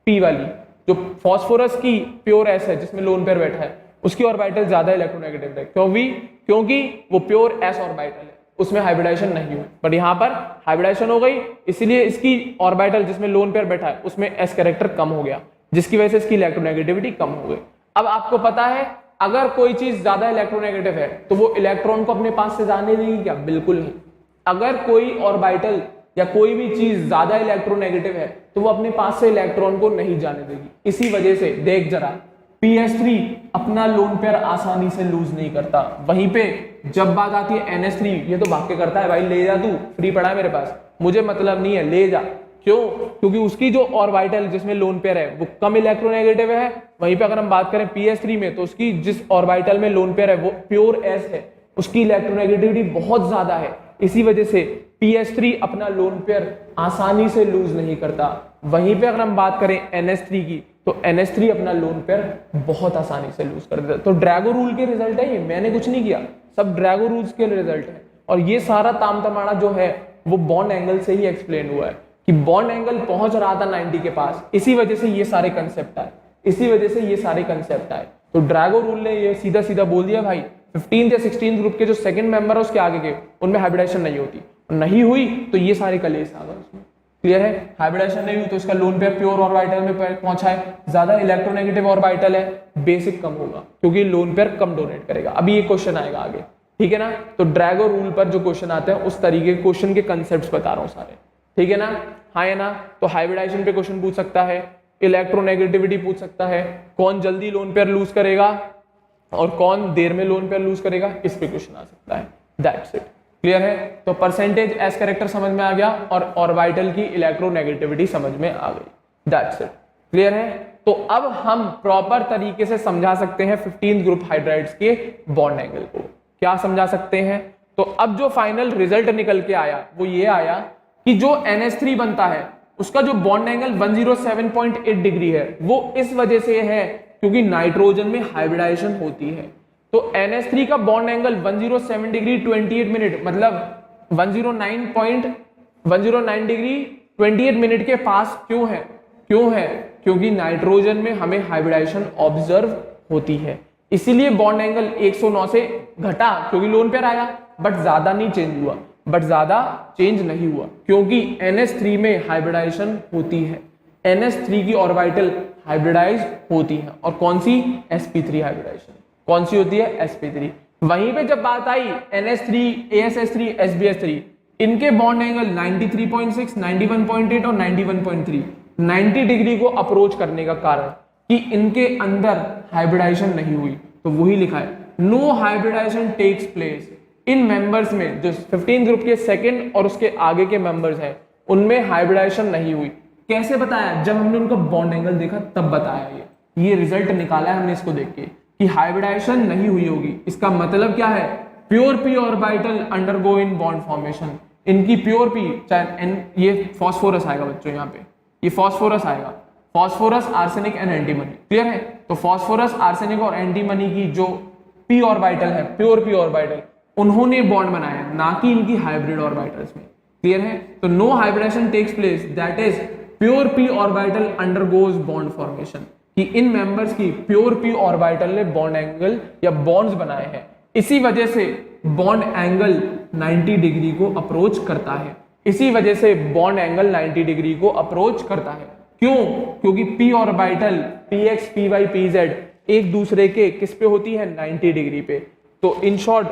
पी वाली, जो फास्फोरस की प्योर एस है जिसमें लोन पेयर बैठा है उसकी ऑर्बिटल ज्यादा इलेक्ट्रोनेगेटिव है, क्योंकि वो प्योर एस ऑर्बिटल है, उसमें हाइब्रिडाइजेशन नहीं हुई। बट यहाँ पर हाइब्रिडाइजेशन हो गई, इसलिए इसकी ऑर्बिटल जिसमें लोन पेयर बैठा है उसमें एस कैरेक्टर कम हो गया, जिसकी वजह से इसकी इलेक्ट्रोनेगेटिविटी कम हो गई। अब आपको पता है अगर कोई चीज ज्यादा इलेक्ट्रोनेगेटिव है तो वो इलेक्ट्रॉन को अपने पास से जाने देगी क्या, बिल्कुल नहीं। अगर कोई ऑर्बिटल या कोई भी चीज ज्यादा इलेक्ट्रोनेगेटिव है तो वो अपने पास से इलेक्ट्रॉन को नहीं जाने देगी। इसी वजह से देख जरा, PS3 अपना लोन पेयर आसानी से लूज नहीं करता, वहीं पे जब बात आती है NH3 ये तो भाग के करता है, भाई ले जा, तू फ्री पड़ा है मेरे पास, मुझे मतलब नहीं है, ले जा। क्यों, क्योंकि उसकी जो ऑर्बिटल जिसमें लोन पेयर है वो कम इलेक्ट्रोनेगेटिव है। वहीं पे अगर हम बात करें PS3 में तो उसकी जिस ऑर्बिटल में लोन पेयर है वो प्योर एस है, उसकी इलेक्ट्रोनेगेटिविटी बहुत ज्यादा है। इसी वजह से PS3 अपना लोन पेयर आसानी से लूज नहीं करता। वहीं पे अगर हम बात करें NH3 की तो NH3 अपना लोन पेयर बहुत आसानी से लूज कर देता है। तो ड्रैगो रूल के रिजल्ट है ये, मैंने कुछ नहीं किया, सब ड्रैगो रूल्स के रिजल्ट है। और ये सारा तामतमाड़ा जो है वो बॉन्ड एंगल से ही एक्सप्लेन हुआ है कि बॉन्ड एंगल पहुंच रहा था 90 के पास, इसी वजह से ये सारे कंसेप्ट आए, इसी वजह से ये सारे कंसेप्ट आए। तो ड्रैगो रूल ने ये सीधा सीधा बोल दिया भाई 15th या 16th ग्रुप के जो सेकंड मेंबर है उसके आगे के, उनमें हाइब्रिडाइजेशन नहीं होती, नहीं हुई तो ये सारे कलेस आ गए उसमें। क्लियर है? हाइब्रिडाइजेशन नहीं हुई तो इसका लोन पेयर प्योर ऑर्बिटल में पहुंचा है, ज्यादा इलेक्ट्रोनेगेटिव ऑर्बिटल है, बेसिक कम होगा क्योंकि लोन पेयर कम डोनेट करेगा। अभी ये क्वेश्चन आएगा आगे, ठीक है ना? तो ड्रैगो रूल पर जो क्वेश्चन आते हैं उस तरीके के क्वेश्चन के कंसेप्ट बता रहा हूं सारे, ठीक है ना? हाँ है ना? तो हाइब्रिडाइजेशन पे क्वेश्चन पूछ सकता है, इलेक्ट्रोनेगेटिविटी पूछ सकता है, कौन जल्दी लोन पेयर लूज करेगा और कौन देर में लोन पेयर लूज करेगा, इस पे क्वेश्चन आ सकता है। That's it. क्लियर है? तो परसेंटेज एस कैरेक्टर समझ में आ गया और ऑर्बिटल की इलेक्ट्रोनेगेटिविटी समझ में आ गई। That's it. क्लियर है? तो अब हम प्रॉपर तरीके से समझा सकते हैं 15 ग्रुप हाइड्राइड्स के बॉन्ड एंगल को। क्या समझा सकते हैं? तो अब जो फाइनल रिजल्ट निकल के आया वो ये आया कि जो NH3 बनता है उसका जो बॉन्ड एंगल 107.8 डिग्री है वो इस वजह से है क्योंकि नाइट्रोजन में हाइब्रिडाइजेशन होती है। तो NH3 का बॉन्ड एंगल 107 डिग्री 28 मिनट मतलब 109 डिग्री 28 मिनट के पास क्यों है? क्योंकि नाइट्रोजन में हमें हाइब्रिडाइजेशन ऑब्जर्व होती है, इसीलिए बॉन्ड एंगल 109 से घटा क्योंकि लोन पेयर आया, बट ज्यादा नहीं चेंज हुआ क्योंकि NH3 में हाइब्रिडाइजेशन होती है। NH3 की ऑर्बिटल हाइब्रिडाइज होती है और कौन सी? sp3 हाइब्रिडाइजेशन कौन सी होती है? sp3। वहीं पे जब बात आई NH3, ASH3, SbH3, इनके बॉन्ड एंगल 93.6, 91.8 और 91.3, 90 डिग्री को अप्रोच करने का कारण कि इनके अंदर हाइब्रिडाइजेशन नहीं हुई, तो वही लिखा है नो हाइब्रिडाइजेशन टेक्स प्लेस इन मेंबर्स में। जो 15 ग्रुप के सेकंड और उसके आगे के मेंबर्स हैं उनमें हाइब्रिडाइजेशन नहीं हुई। कैसे बताया? जब हमने उनका बॉन्ड एंगल देखा तब बताया। ये रिजल्ट निकाला है हमने इसको देख के कि हाइब्रिडाइजेशन नहीं हुई होगी। इसका मतलब क्या है? Pure P orbital undergo in bond formation. इनकी प्योर पी चाहे ये फास्फोरस आएगा बच्चों, यहाँ पे ये फास्फोरस आएगा, phosphorus, arsenic and antimony. Clear है? तो फास्फोरस, आर्सेनिक और एंटीमनी की जो पी ऑर्बिटल है, प्योर पी ऑर्बिटल, उन्होंने बॉन्ड बनाया, ना कि इनकी हाइब्रिड ऑर्बिटल्स में। क्लियर है? तो no hybridization takes place, that is pure P orbital undergoes bond formation, कि इन मेंबर्स की प्योर पी ऑर्बिटल ने बॉन्ड एंगल या बॉन्ड्स बनाए हैं, इसी वजह से बॉन्ड एंगल 90 डिग्री को अप्रोच करता है। इसी वजह से बॉन्ड एंगल 90 डिग्री को अप्रोच करता है। क्यों? क्योंकि P orbital px py pz एक दूसरे के किस पे होती है? 90 डिग्री पे। तो इन शॉर्ट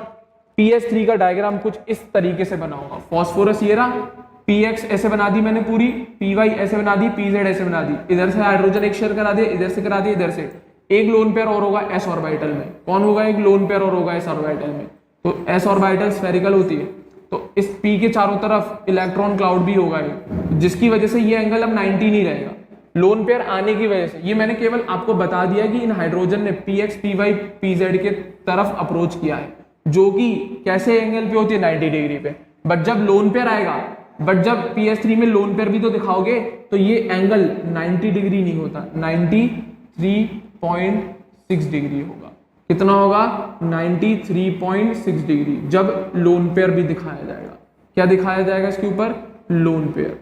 PS3 का डायग्राम कुछ इस तरीके से बना होगा। फास्फोरस ये रहा, px ऐसे बना दी मैंने पूरी, py ऐसे बना दी, pz ऐसे बना दी, इधर से हाइड्रोजन एक शेयर करा दिया, इधर से करा दिया, इधर से एक लोन पेयर और होगा s ऑर्बिटल में। कौन होगा? एक लोन पेयर और होगा s ऑर्बिटल में। तो s ऑर्बिटल स्फेरिकल होती है, तो इस p के चारों तरफ इलेक्ट्रॉन क्लाउड भी होगा ये, जिसकी वजह से ये एंगल अब 90 नहीं रहेगा लोन पेयर आने की वजह से। ये मैंने केवल आपको बता दिया कि इन हाइड्रोजन ने px py pz के तरफ अप्रोच किया है, जो कि कैसे एंगल पे होती है? 90 डिग्री पे। बट जब लोन पेयर आएगा, बट जब PS3 में लोन पेयर भी तो दिखाओगे, तो ये एंगल 90 डिग्री नहीं होता, 93.6 डिग्री होगा। कितना होगा? 93.6 डिग्री जब लोन पेयर भी दिखाया जाएगा। क्या दिखाया जाएगा इसके ऊपर? Lone pair.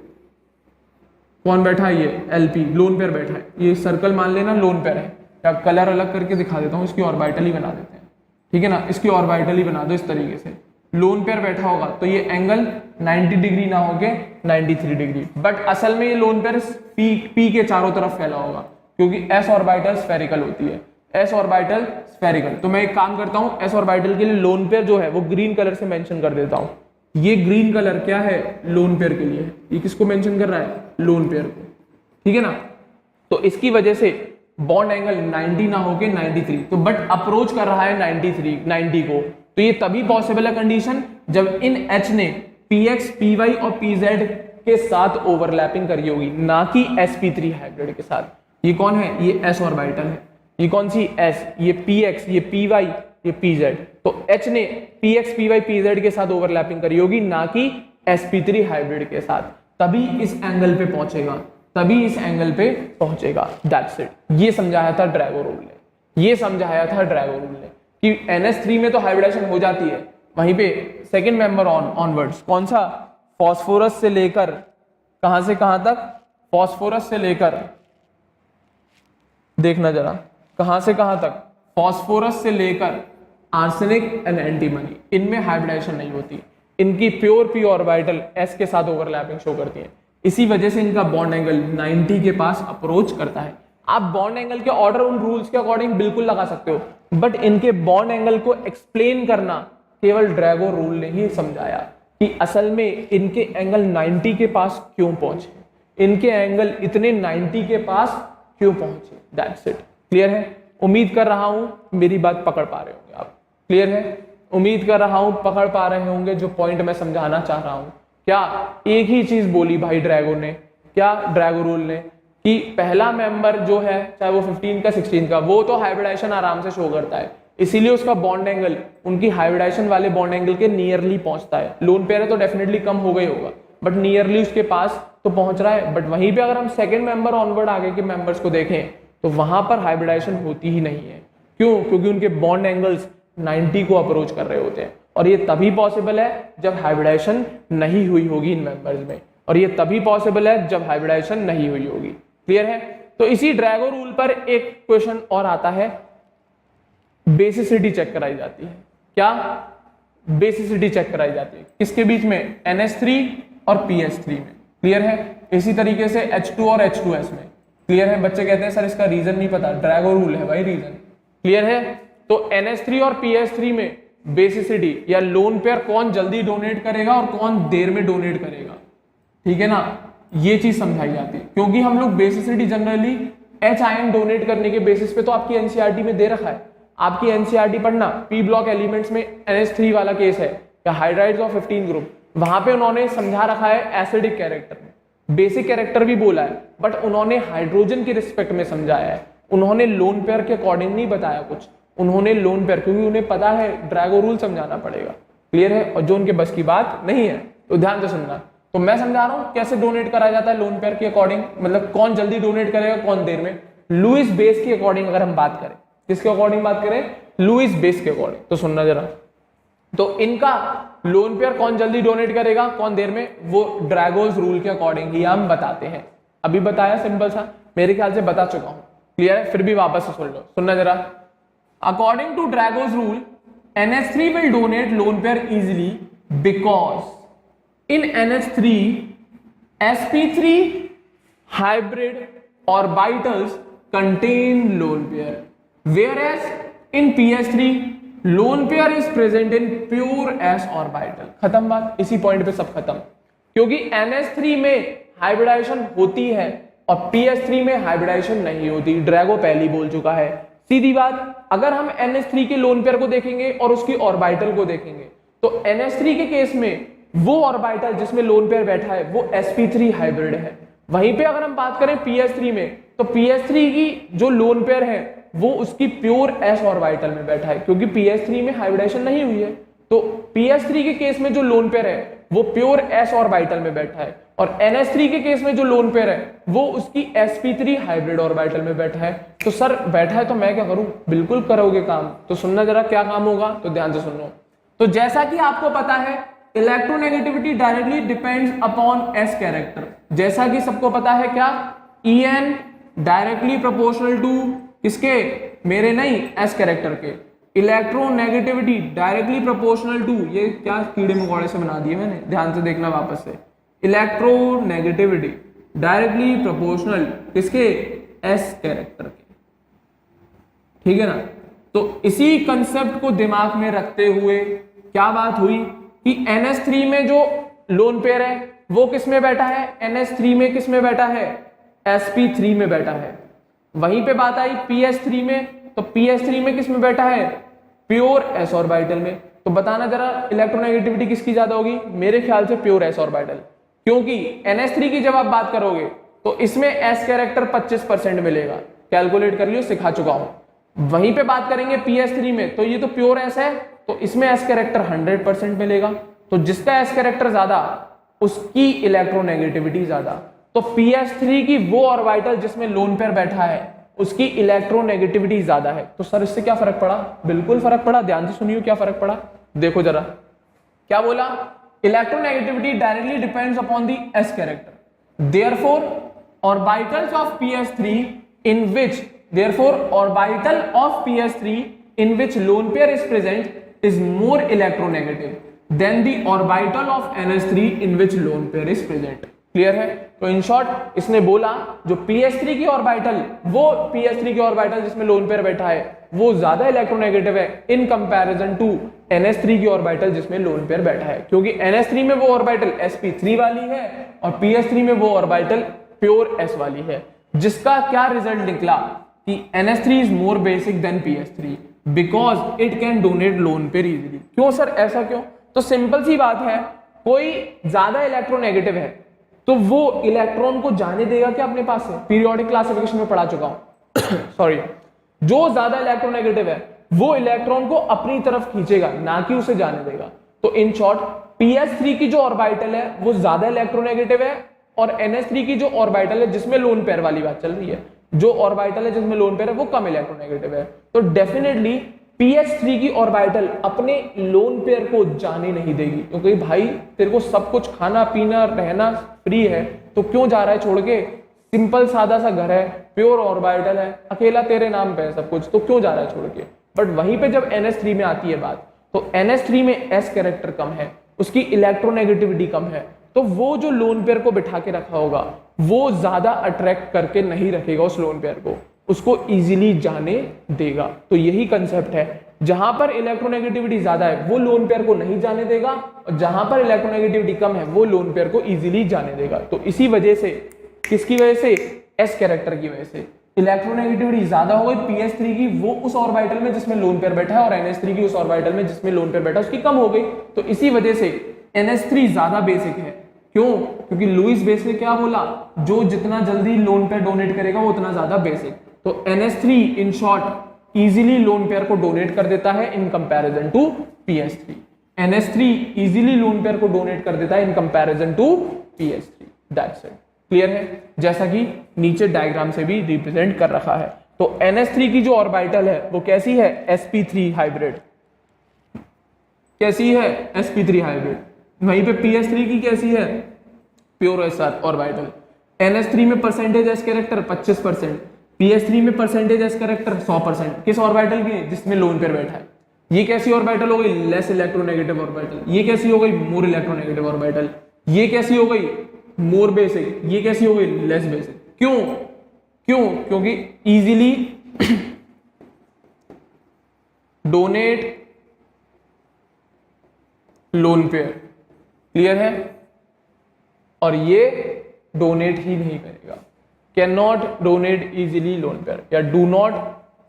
कौन बैठा है? ये LP लोन पेयर बैठा है। ये सर्कल मान लेना लोन पेयर है, या कलर अलग करके दिखा देता हूँ, इसकी ऑर्बिटल ही बना देते हैं, ठीक है ना? इसकी ऑर्बिटल ही बना दो इस तरीके से। लोन पेयर बैठा होगा तो ये एंगल 90 डिग्री ना होके 93 डिग्री, बट असल में ये लोन पेयर पी के चारों तरफ फैला होगा, क्योंकि s ऑर्बिटल स्फेरिकल होती है, s ऑर्बिटल स्फेरिकल। तो मैं एक काम करता हूँ, s ऑर्बिटल के लिए लोन पेयर जो है वो ग्रीन कलर से मेंशन कर देता हूँ। ये ग्रीन कलर क्या है? लोन पेयर के लिए है। ये किसको मेंशन कर रहा है? लोन पेयर को, ठीक है ना? तो इसकी वजह से बॉन्ड एंगल 90 ना होके 93, तो बट अप्रोच कर रहा है 90 को। तो ये तभी पॉसिबल है कंडीशन जब इन H ने px py और pz के साथ ओवरलैपिंग करी होगी, ना कि sp3 हाइब्रिड के साथ। ये कौन है? ये s ऑर्बिटल है। ये कौन सी? s, ये px, ये py, ये pz। तो H ने px py pz के साथ ओवरलैपिंग करी होगी, ना कि sp3 हाइब्रिड के साथ। तभी इस एंगल पे पहुंचेगा, तभी इस एंगल पे पहुंचेगा। That's it. ये समझाया था ड्रैगो रूल ने, ये समझाया था ड्रैगो रूल ने कि NH3 में तो हाइब्रिडेशन हो जाती है, वहीं पे सेकंड मेंबर ऑनवर्ड्स कौन सा? फास्फोरस से लेकर कहां से कहां तक? फास्फोरस से लेकर, देखना जरा, कहां से कहां तक? फास्फोरस से लेकर आर्सेनिक एंड एंटीमनी, इनमें हाइब्रिडाइजेशन नहीं होती, इनकी प्योर पी ऑर्बिटल s के साथ ओवरलैपिंग शो करती है, इसी वजह से इनका बॉन्ड एंगल 90 के पास अप्रोच करता है। आप बॉन्ड एंगल के ऑर्डर उन रूल्स के अकॉर्डिंग बिल्कुल लगा सकते हो, बट इनके बॉन्ड एंगल को एक्सप्लेन करना केवल ड्रैगो रूल ने ही समझाया कि असल में इनके एंगल 90 के पास क्यों पहुंचे, इनके एंगल इतने 90 के पास क्यों पहुंचे। That's it. क्लियर है? उम्मीद कर रहा हूं मेरी बात पकड़ पा रहे होंगे आप। क्लियर है? उम्मीद कर रहा हूं पकड़ पा रहे होंगे जो पॉइंट मैं समझाना चाह रहा हूं। क्या एक ही चीज बोली भाई ड्रैगो ने, क्या ड्रैगो रूल ने, कि पहला मेंबर जो है चाहे वो 15 का 16 का, वो तो हाइब्रिडाइजेशन आराम से शो करता है, इसीलिए उसका बॉन्ड एंगल उनकी हाइब्रिडाइजेशन वाले बॉन्ड एंगल के नियरली पहुंचता है। लोन पेयर है तो डेफिनेटली कम हो गई होगा, बट नियरली उसके पास तो पहुंच रहा है। बट वहीं पे अगर हम सेकंड मेंबर ऑनवर्ड आगे के मेंबर्स को देखें तो वहां पर हाइब्रिडाइजेशन होती ही नहीं है। क्यों? क्योंकि उनके बॉन्ड एंगल्स 90 को अप्रोच कर रहे होते हैं, और ये तभी पॉसिबल है जब हाइब्रिडाइजेशन नहीं हुई होगी इन मेंबर्स में, और ये तभी पॉसिबल है जब हाइब्रिडाइजेशन नहीं हुई होगी। क्लियर है? तो इसी ड्रैगो रूल पर एक क्वेश्चन और आता है, बेसिसिटी चेक कराई जाती है। क्या? बेसिसिटी चेक कराई जाती है किसके बीच में? NH3 और PS3 में। क्लियर है? इसी तरीके से H2 और H2S में। क्लियर है? बच्चे कहते हैं सर इसका रीजन नहीं पता, ड्रैगो रूल है भाई रीजन। क्लियर है? तो NH3 और PS3 में बेसिसिटी या लोन पेयर कौन जल्दी डोनेट करेगा और कौन देर में डोनेट करेगा, ठीक है ना, ये चीज समझाई जाती है। क्योंकि हम लोग basicity generally H ion donate करने के बेसिस पे तो आपकी एनसीईआरटी में दे रखा है। आपकी एनसीईआरटी पढ़ना, पी ब्लॉक एलिमेंट्स में NH3 वाला केस है या हाइड्राइड्स ऑफ 15 ग्रुप, वहां पे उन्होंने समझा रखा है एसिडिक कैरेक्टर में, बेसिक कैरेक्टर भी बोला है, बट उन्होंने हाइड्रोजन के रिस्पेक्ट में समझाया है। उन्होंने लोन पेयर के अकॉर्डिंग नहीं बताया कुछ, उन्होंने लोन पेयर, क्योंकि उन्हें पता है ड्रैगो रूल समझाना पड़ेगा। क्लियर है? और जो उनके बस की बात नहीं है, तो ध्यान से सुनना। तो मैं समझा रहा हूं कैसे डोनेट कराया जाता है लोन पेयर के अकॉर्डिंग, मतलब कौन जल्दी डोनेट करेगा कौन देर में। लुईस बेस के अकॉर्डिंग अगर हम बात करें, किसके अकॉर्डिंग बात करें? लुईस बेस के अकॉर्डिंग। तो सुनना जरा, तो इनका लोन पेयर कौन जल्दी डोनेट करेगा कौन देर में, वो ड्रैगोस रूल के अकॉर्डिंग ही हम बताते हैं। अभी बताया सिंपल सा, मेरे ख्याल से बता चुका हूं। क्लियर है? फिर भी वापस से सुन लो, सुनना जरा। According to Drago's rule NH3 will donate lone pair easily because in NH3 sp3 hybrid orbitals contain lone pair, whereas in PS3 lone pair is present in pure s orbital। खत्म बात, इसी पॉइंट पे सब खत्म। क्योंकि NH3 में hybridisation होती है और PS3 में हाइब्रिडाइजेशन नहीं होती, ड्रैगो पहले बोल चुका है। सीधी बात, अगर हम NH3 के लोन पेयर को देखेंगे और उसकी ऑर्बिटल को देखेंगे तो NH3 के केस में वो ऑर्बिटल जिसमें लोन पेयर बैठा है वो sp3 हाइब्रिड है। वहीं पे अगर हम बात करें PS3 में, तो PS3 की जो लोन पेयर है वो उसकी प्योर s ऑर्बिटल में बैठा है, क्योंकि PS3 में हाइब्रिडाइजेशन नहीं हुई है। तो PS3 के केस में जो लोन पेयर है वो प्योर s ऑर्बिटल में बैठा है, और NH3 के केस में जो लोन पेयर है वो उसकी sp3 हाइब्रिड ऑर्बिटल में बैठा है। तो सर बैठा है तो मैं क्या करूं? बिल्कुल करोगे काम। तो सुनना जरा क्या काम होगा, तो ध्यान से सुनो। तो जैसा कि आपको पता है electronegativity directly depends upon s character, जैसा कि सबको पता है क्या, En डायरेक्टली प्रोपोर्शनल टू किसके? मेरे नहीं, s कैरेक्टर के। इलेक्ट्रोनेगेटिविटी डायरेक्टली प्रोपोर्शनल टू, ये क्या कीड़े मकोड़े से बना दिए मैंने, ध्यान से देखना वापस से। इलेक्ट्रोनेगेटिविटी डायरेक्टली प्रोपोर्शनल किसके? s कैरेक्टर के। ठीक है ना? तो इसी कंसेप्ट को दिमाग में रखते हुए क्या बात हुई कि NH3 में जो लोन पेयर है वो किस में बैठा है? NH3 में किस में बैठा है? sp3 में बैठा है। वहीं पे बात आई PS3 में, तो PS3 में किस में बैठा है? प्योर s ऑर्बिटल में। तो बताना जरा इलेक्ट्रोनेगेटिविटी किसकी ज्यादा होगी? मेरे ख्याल से प्योर s ऑर्बिटल, क्योंकि NH3 की जब आप बात करोगे तो इसमें s कैरेक्टर 25% मिलेगा, कैलकुलेट कर लियो, सिखा चुका हूं। वहीं पे बात करेंगे PS3 में, तो ये तो प्योर s है, तो इसमें s कैरेक्टर 100% मिलेगा। तो जिसका s कैरेक्टर ज्यादा उसकी इलेक्ट्रोनेगेटिविटी ज्यादा। तो PS3 की वो ऑर्बिटल जिसमें लोन पेयर बैठा है उसकी इलेक्ट्रोनेगेटिविटी ज्यादा है। तो सर इससे क्या फर्क पड़ा? बिल्कुल फर्क पड़ा, ध्यान से सुनियो क्या फर्क पड़ा। देखो जरा क्या बोला, electronegativity directly depends upon the s character, therefore orbitals of PS3 in which therefore orbital of PS3 in which lone pair is present is more electronegative than the orbital of NH3 in which lone pair is present. Clear है? तो in short इसने बोला जो pH3 की orbital, वो pH3 की orbital जिसमें lone pair बैठा है वो ज्यादा इलेक्ट्रोनेगेटिव है इन कंपैरिजन टू NH3 की ऑर्बिटल जिसमें लोन पेयर बैठा है, क्योंकि NH3 में वो ऑर्बिटल sp3 वाली है और pH3 में वो ऑर्बिटल प्योर s वाली है, जिसका क्या रिजल्ट निकला कि NH3 is more basic than pH3 because it can donate lone pair easily. क्यों सर, ऐसा क्यों? तो सिंपल सी बात है, कोई ज्यादा इलेक्ट्रोनेगेटिव है तो वो इलेक्ट्रॉन को जाने देगा क्या अपने पास से? पीरियोडिक क्लासिफिकेशन में पढ़ा चुका हूं सॉरी, जो ज्यादा इलेक्ट्रोनेगेटिव है वो इलेक्ट्रॉन को अपनी तरफ खींचेगा, ना कि उसे जाने देगा। तो इन शॉर्ट pH3 की जो ऑर्बिटल है वो ज्यादा इलेक्ट्रोनेगेटिव है और NH3 की जो ऑर्बिटल है जिसमें लोन पेयर वाली बात चल रही है, जो ऑर्बिटल है जिसमें लोन पेयर है वो कम इलेक्ट्रोनेगेटिव है। तो डेफिनेटली pH3 की ऑर्बिटल अपने लोन पेयर को जाने नहीं देगी, क्योंकि भाई तेरे को सब कुछ खाना पीना रहना फ्री है तो क्यों जा रहा है छोड़ के? सिंपल सादा सा घर है, प्योर ऑर्बिटल है, अकेला तेरे नाम पे है सब कुछ, तो क्यों जा रहा है छोड़ के? बट वहीं पे जब NH3 में आती है बात, तो NH3 में S कैरेक्टर कम है, उसकी इलेक्ट्रोनेगेटिविटी कम है, तो वो जो लोन पेयर को बिठा के रखा होगा वो ज्यादा अट्रैक्ट करके नहीं रखेगा उस लोन पेयर को, उसको इजीली जाने देगा। तो यही कंसेप्ट है, जहां पर इलेक्ट्रोनेगेटिविटी ज्यादा है वो लोन पेयर को नहीं जाने देगा और जहां पर इलेक्ट्रोनेगेटिविटी कम है वो लोन पेयर को इजीली जाने देगा। तो इसी वजह से, किसकी वजह से? एस कैरेक्टर की वजह से इलेक्ट्रोनेगेटिविटी ज्यादा हो गई pH3 की, वो उस ऑर्बिटल में जिसमें लोन पेयर बैठा है, और NH3 की उस ऑर्बिटल में जिसमें लोन पेयर बैठा है उसकी कम हो गई। तो इसी वजह से NH3 ज्यादा बेसिक है। क्यों? क्योंकि लुईस बेस ने क्या बोला, जो जितना जल्दी लोन पेयर डोनेट करेगा वो उतना ज्यादा बेसिक। तो NH3 in short easily lone pair को डोनेट कर देता है in comparison to pH3। NH3 easily lone pair को डोनेट कर देता है in comparison to pH3। That's it. Clear है? जैसा कि नीचे डायग्राम से भी रिप्रेजेंट कर रखा है। तो NH3 की जो ऑर्बिटल है वो कैसी है? sp3 hybrid. कैसी है? sp3 hybrid. वहीं पे pH3 की कैसी है? Pure s orbital. NH3 में परसेंटेज s कैरेक्टर 25%, pH3 में परसेंटेज s कैरेक्टर 100%। किस ऑर्बिटल की? जिसमें लोन पेयर बैठा है। ये कैसी ऑर्बिटल हो गई? Less electronegative orbital. ये कैसी हो गई? More electronegative orbital. ये कैसी हो गई? More basic. ये कैसी हो गई? Less basic. क्यों? क्योंकि easily donate lone pair. Clear है? और ये डोनेट ही नहीं करेगा, can not donate easily lone pair, या do not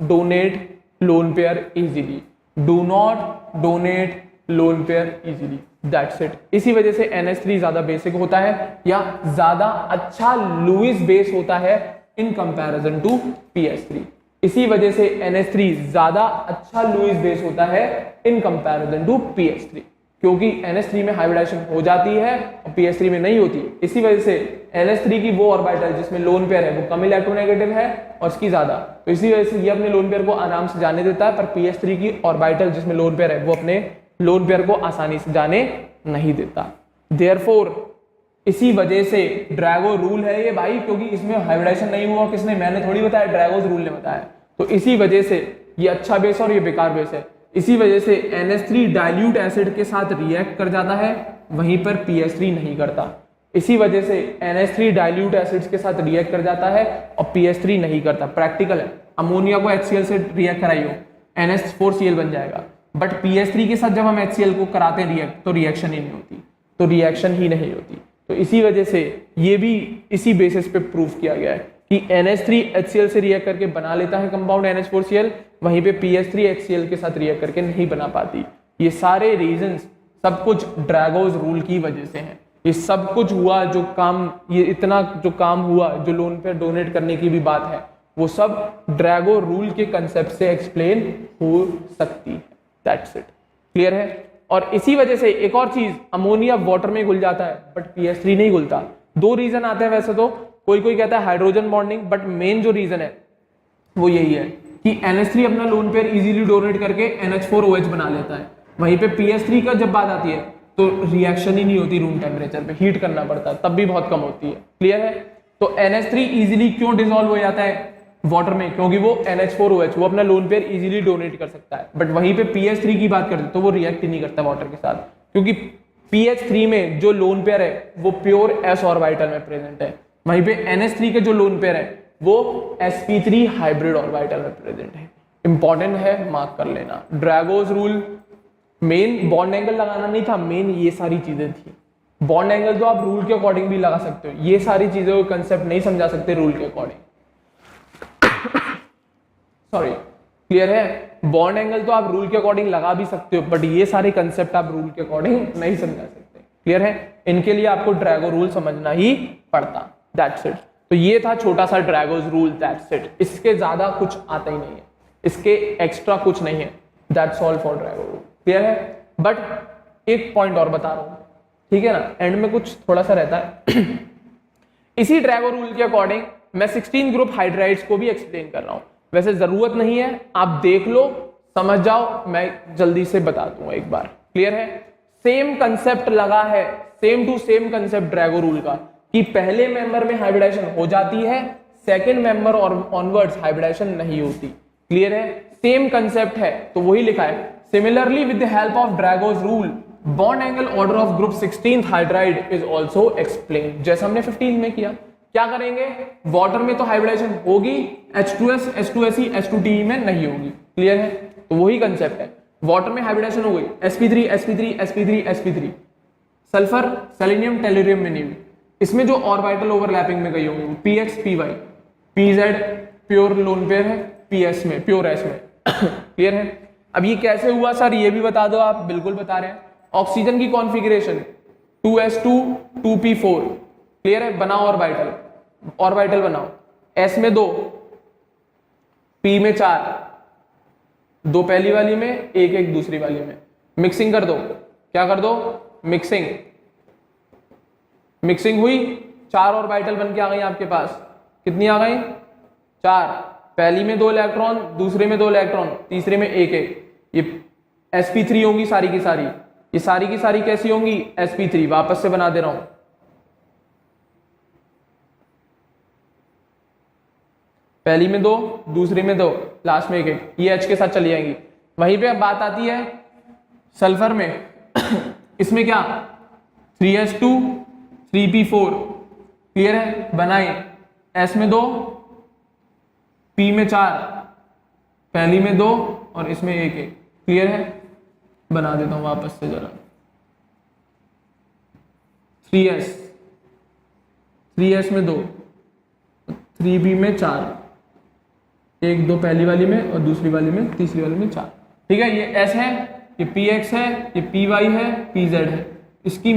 donate lone pair easily, do not donate lone pair easily. That's it. इसी वजह से NH3 ज्यादा बेसिक होता है या ज्यादा अच्छा लुईस बेस होता है इन कंपैरिजन टू pH3। इसी वजह से NH3 ज्यादा अच्छा लुईस बेस होता है इन कंपैरिजन टू pH3, क्योंकि NH3 में हाइब्रिडाइजेशन हो जाती है और pH3 में नहीं होती। इसी वजह से NH3 की वो ऑर्बिटल जिसमें लोन पेयर है वो कम इलेक्ट्रोनेगेटिव है और इसकी ज्यादा, तो इसी वजह से ये अपने लोन पेयर को आराम से जाने देता है, पर pH3 की ऑर्बिटल जिसमें लोन पेयर है वो अपने लोन पेयर को आसानी से जाने नहीं देता। देयरफॉर इसी वजह से ड्रैगो रूल है ये भाई, क्योंकि इसमें हाइब्रिडाइजेशन नहीं हुआ। किसने? मैंने थोड़ी बताया, ड्रैगोस रूल ने बताया। तो इसी वजह से ये अच्छा बेस और ये बेकार बेस है। इसी वजह से NH3 डाइल्यूट एसिड के साथ रिएक्ट कर जाता है, वहीं पर pH3 नहीं करता। इसी वजह से NH3 डाइल्यूट एसिड्स के साथ रिएक्ट कर जाता है और pH3 नहीं करता। प्रैक्टिकल है, अमोनिया को HCl से रिएक्ट कराइयो, NH4Cl बन जाएगा, बट pH3 के साथ जब हम HCl को कराते हैं रिएक्ट तो रिएक्शन ही नहीं होती, तो रिएक्शन ही नहीं होती। तो इसी वजह से ये भी इसी बेसिस पे प्रूव किया गया है कि NH3 HCl से रिएक्ट करके बना लेता है कंपाउंड NH4Cl, वहीं पे pH3 HCl के साथ रिएक्ट करके नहीं बना पाती। ये सारे रीजंस सब कुछ ड्रैगोस रूल की वजह से हैं। ये सब कुछ हुआ जो काम, ये इतना जो काम हुआ, जो लोन पे डोनेट करने की भी बात है, वो सब ड्रैगो रूल के कंसेप्ट से एक्सप्लेन हो सकती है। That's it. क्लियर है? और इसी वजह से एक और चीज, अमोनिया वाटर में घुल जाता है बट pH3 नहीं घुलता। दो रीजन आते हैं वैसे तो, कोई कहता है हाइड्रोजन बॉन्डिंग, बट मेन जो रीजन है वो यही है कि NH3 अपना लोन पेयर इजीली डोनेट करके NH4OH बना लेता है। वहीं पे pH3 का जब बात आती है तो रिएक्शन ही नहीं होती रूम टेम्परेचर पे, हीट करना पड़ता है, तब भी बहुत कम होती है। क्लियर है? तो NH3 इजीली क्यों डिसॉल्व हो जाता है? वाटर में, क्योंकि वो NH4OH वो अपना लोन पेयर इजीली डोनेट कर सकता है। बट वहीं पे pH3 की बात करते तो वो रिएक्ट ही नहीं करता वाटर के साथ, क्योंकि pH3 में जो लोन पेयर है वो प्योर s ऑर्बिटल में प्रेजेंट है। वहीं पे NH3 के जो लोन पेयर है वो sp3 हाइब्रिड ऑर्बिटल में प्रेजेंट है। इंपॉर्टेंट है, मार्क कर लेना। ड्रैगोस रूल मेन बॉन्ड एंगल लगाना नहीं था, मेन ये सारी चीजें थी। बॉन्ड एंगल तो आप रूल के अकॉर्डिंग भी लगा सकते हो, ये सारी चीजें को कंसेप्ट नहीं समझा सकते रूल के अकॉर्डिंग। सॉरी, क्लियर है? बॉन्ड एंगल तो आप रूल के अकॉर्डिंग लगा भी सकते हो, बट ये सारे कंसेप्ट आप रूल के अकॉर्डिंग नहीं समझा सकते। क्लियर है? इनके लिए आपको ड्रैगो रूल समझना ही पड़ता। That's it. तो ये था छोटा सा ड्रैगोस रूल, दैट्स इट। इसके ज्यादा कुछ आता ही नहीं है, इसके एक्स्ट्रा कुछ नहीं है। That's all for Drago rule. Clear है? बट एक पॉइंट और बता रहा हूं, ठीक है ना, एंड में कुछ थोड़ा सा रहता है। इसी ड्रैगो रूल के अकॉर्डिंग मैं 16 ग्रुप हाइड्राइड्स को भी एक्सप्लेन कर रहा हूं। वैसे जरूरत नहीं है, आप देख लो, समझ जाओ, मैं जल्दी से बता दूंगा एक बार। क्लियर है? सेम कंसेप्ट लगा है, same to same concept Drago rule का, कि पहले मेंबर में हाइब्रिडाइजेशन हो जाती है, सेकंड मेंबर और ऑनवर्ड्स हाइब्रिडाइजेशन नहीं होती। क्लियर है? सेम कंसेप्ट है, तो वही लिखा है। Similarly with the help of ड्रैगोस rule bond angle order of group 16th hydride is also explain, जैसा हमने 15 में किया। क्या करेंगे? वाटर में तो हाइब्रिडाइजेशन होगी, H2S, H2SE, H2TE में नहीं होगी। क्लियर है? तो वही कंसेप्ट है, वाटर में हाइब्रिडाइजेशन हो गई, sp3 sp3 sp3 sp3, sulphur selenium tellurium में नहीं हुई। इसमें जो ऑर्बिटल ओवरलैपिंग में गई होंगी px py, pz pure lone pair है, ps में प्योर s में। क्लियर है? अब ये कैसे हुआ सर, ये भी बता दो आप। बिल्कुल बता रहे हैं। ऑक्सीजन की कॉन्फ़िगरेशन 2s2 2p4। क्लियर है? बनाओ ऑर्बिटल, ऑर्बिटल बनाओ। s में 2, p में 4, 2 पहली वाली में, 1 दूसरी वाली में। मिक्सिंग कर दो। क्या कर दो? मिक्सिंग। मिक्सिंग हुई, 4 ऑर्बिटल बन के आ गई आपके पास। कितनी आ गई? 4। पहली में 2 इलेक्ट्रॉन, दूसरे में 2 इलेक्ट्रॉन, तीसरे में 1। ये sp3 होंगी सारी की सारी। ये सारी की सारी कैसी होंगी? sp3। वापस से बना दे रहा हूं। पहली में 2, दूसरी में 2, लास्ट में 1। ये H के साथ चली जाएंगी। वहीं पे अब बात आती है सल्फर में। इसमें क्या? 3s2 3p4। क्लियर है? बनाए। S में 2, P में 4, पहली में 2 और इसमें 1। क्लियर है? बना देता हूं वापस से जरा। 3s में 2, 3p में 4, 1 2 पहली वाली में और दूसरी वाली में, तीसरी वाली में 4। ठीक है? ये s है, ये px है, ये py है, pz है। इसकी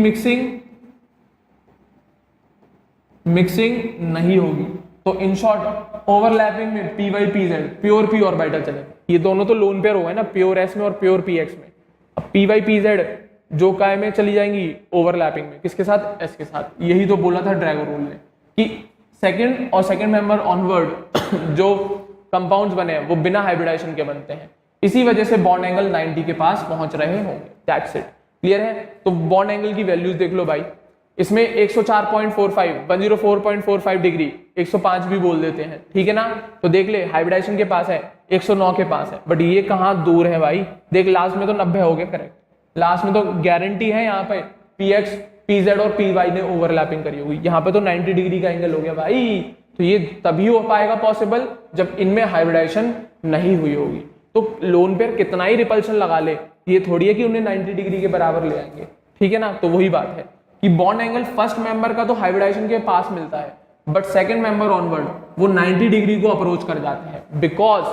मिक्सिंग नहीं होगी, तो इन शॉर्ट ओवरलैपिंग में py pz pure p orbital चलेगा। ये दोनों तो लोन पेयर हो गए ना, प्योर s में और प्योर px में। अब py pz जो काय में चली जाएंगी ओवरलैपिंग में, किसके साथ? s के साथ। यही तो बोला था ड्रैगो रूल ने कि सेकंड और सेकंड मेंबर ऑनवर्ड जो कंपाउंड्स बने हैं वो बिना हाइब्रिडाइजेशन के बनते हैं। इसी वजह से बॉन्ड एंगल 90 के पास पहुंच रहे होंगे। That's it. क्लियर है? तो बॉन्ड एंगल की वैल्यूज देख लो भाई। इसमें 104.45 104.45 डिग्री, 105 भी बोल देते हैं। ठीक है ना? तो देख ले, हाइब्रिडाइजेशन के पास है, 109 के पास है, बट ये कहाँ दूर है भाई। देख लास्ट में तो 90 हो गए, करेक्ट। लास्ट में तो गारंटी है यहाँ पे px pz और py ने ओवरलैपिंग करी होगी। यहाँ पे तो 90 डिग्री का एंगल हो गया भाई। तो ये तभी हो पाएगा पॉसिबल जब इनमें हाइब्रिडाइजेशन नहीं हुई होगी। तो लोन पेयर कितना ही रिपल्शन लगा ले, ये थोड़ी है कि उन्हें 90 डिग्री के बराबर ले आएंगे। ठीक है ना? तो वही बात है कि बॉन्ड एंगल फर्स्ट मेंबर का तो हाइब्रिडाइजेशन के पास मिलता है, बट सेकंड मेंबर ऑनवर्ड वो 90 डिग्री को अप्रोच कर जाते हैं। बिकॉज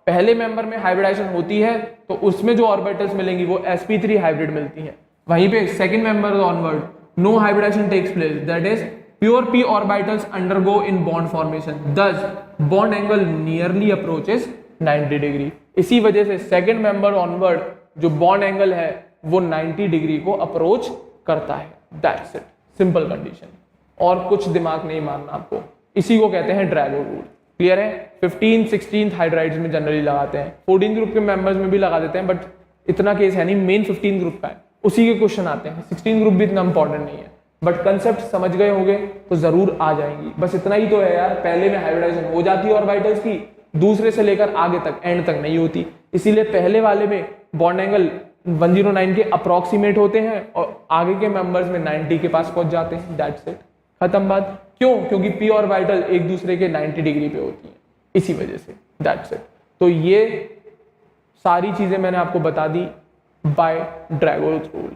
पहले मेंबर में हाइब्रिडाइजेशन होती है तो उसमें जो ऑर्बिटल्स मिलेंगी वो sp3 हाइब्रिड मिलती है। वहीं पे second member onward no hybridization takes place, that is pure p orbitals undergo in bond formation, thus bond angle nearly approaches 90 degree. इसी वजह से सेकंड मेंबर ऑनवर्ड जो बॉन्ड एंगल है वो 90 डिग्री को अप्रोच करता है। That's it, simple condition. और कुछ दिमाग नहीं मारना आपको। इसी को कहते हैं ड्रैगो रूल। क्लियर है? 15 16 हाइड्राइड्स में जनरली लगाते हैं, 14 ग्रुप के मेंबर्स में भी लगा देते हैं, बट इतना केस है नहीं। मेन 15 ग्रुप का है, उसी के क्वेश्चन आते हैं। 16 ग्रुप भी इतना इंपॉर्टेंट नहीं है। बट कंसेप्ट समझ गए होंगे तो जरूर आ जाएंगी। बस इतना ही तो है यार, पहले में हाइब्रिडाइजेशन हो जाती है ऑर्बिटल्स की, दूसरे से लेकर आगे तक एंड तक नहीं होती, इसीलिए पहले वाले में बॉन्ड एंगल 109 के अप्रोक्सीमेट होते हैं और आगे के मेंबर्स में 90 के पास पहुंच जाते हैं। दैट्स इट, खत्म बात। क्यों? क्योंकि पी ऑर्बिटल एक दूसरे के 90 डिग्री पे होती है, इसी वजह से। That's it. तो ये सारी चीजें मैंने आपको बता दी बाय ड्रैगोज रूल।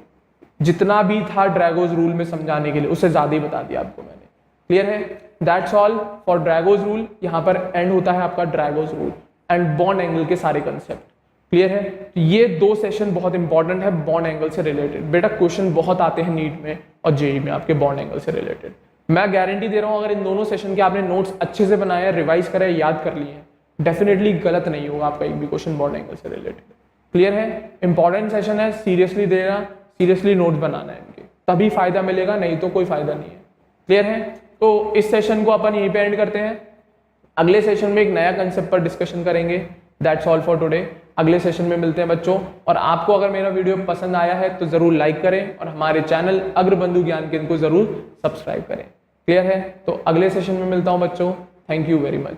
जितना भी था ड्रैगोज रूल में समझाने के लिए उससे ज्यादा ही बता दिया आपको मैंने। क्लियर है? That's all for Drago's rule. यहां पर एंड होता है आपका Drago's rule and bond angle के सारे कंसेप्ट। क्लियर है? तो ये 2 सेशन बहुत इंपॉर्टेंट है बॉन्ड एंगल से रिलेटेड। बेटा क्वेश्चन बहुत आते हैं नीट में और जेई में आपके बॉन्ड एंगल से रिलेटेड। मैं गारंटी दे रहा हूं अगर इन दोनों सेशन के आपने नोट्स अच्छे से बनाए, रिवाइज करे, याद कर लिए, डेफिनेटली गलत नहीं होगा आपका एक भी क्वेश्चन बॉन्ड एंगल से रिलेटेड। क्लियर है? इंपॉर्टेंट सेशन है, सीरियसली देना, सीरियसली नोट बनाना है इनके, तभी फायदा मिलेगा, नहीं तो कोई फायदा नहीं है। क्लियर है? तो इस सेशन को अपन यहीं पे एंड करते हैं। अगले सेशन में एक नया कंसेप्ट पर डिस्कशन करेंगे। That's all for today. अगले सेशन में मिलते हैं बच्चों। और आपको अगर मेरा वीडियो पसंद आया है तो जरूर लाइक करें और हमारे चैनल अग्रबंधु ज्ञान केंद्र को जरूर सब्सक्राइब करें। क्लियर है? तो अगले सेशन में मिलता हूं बच्चों। Thank you very much.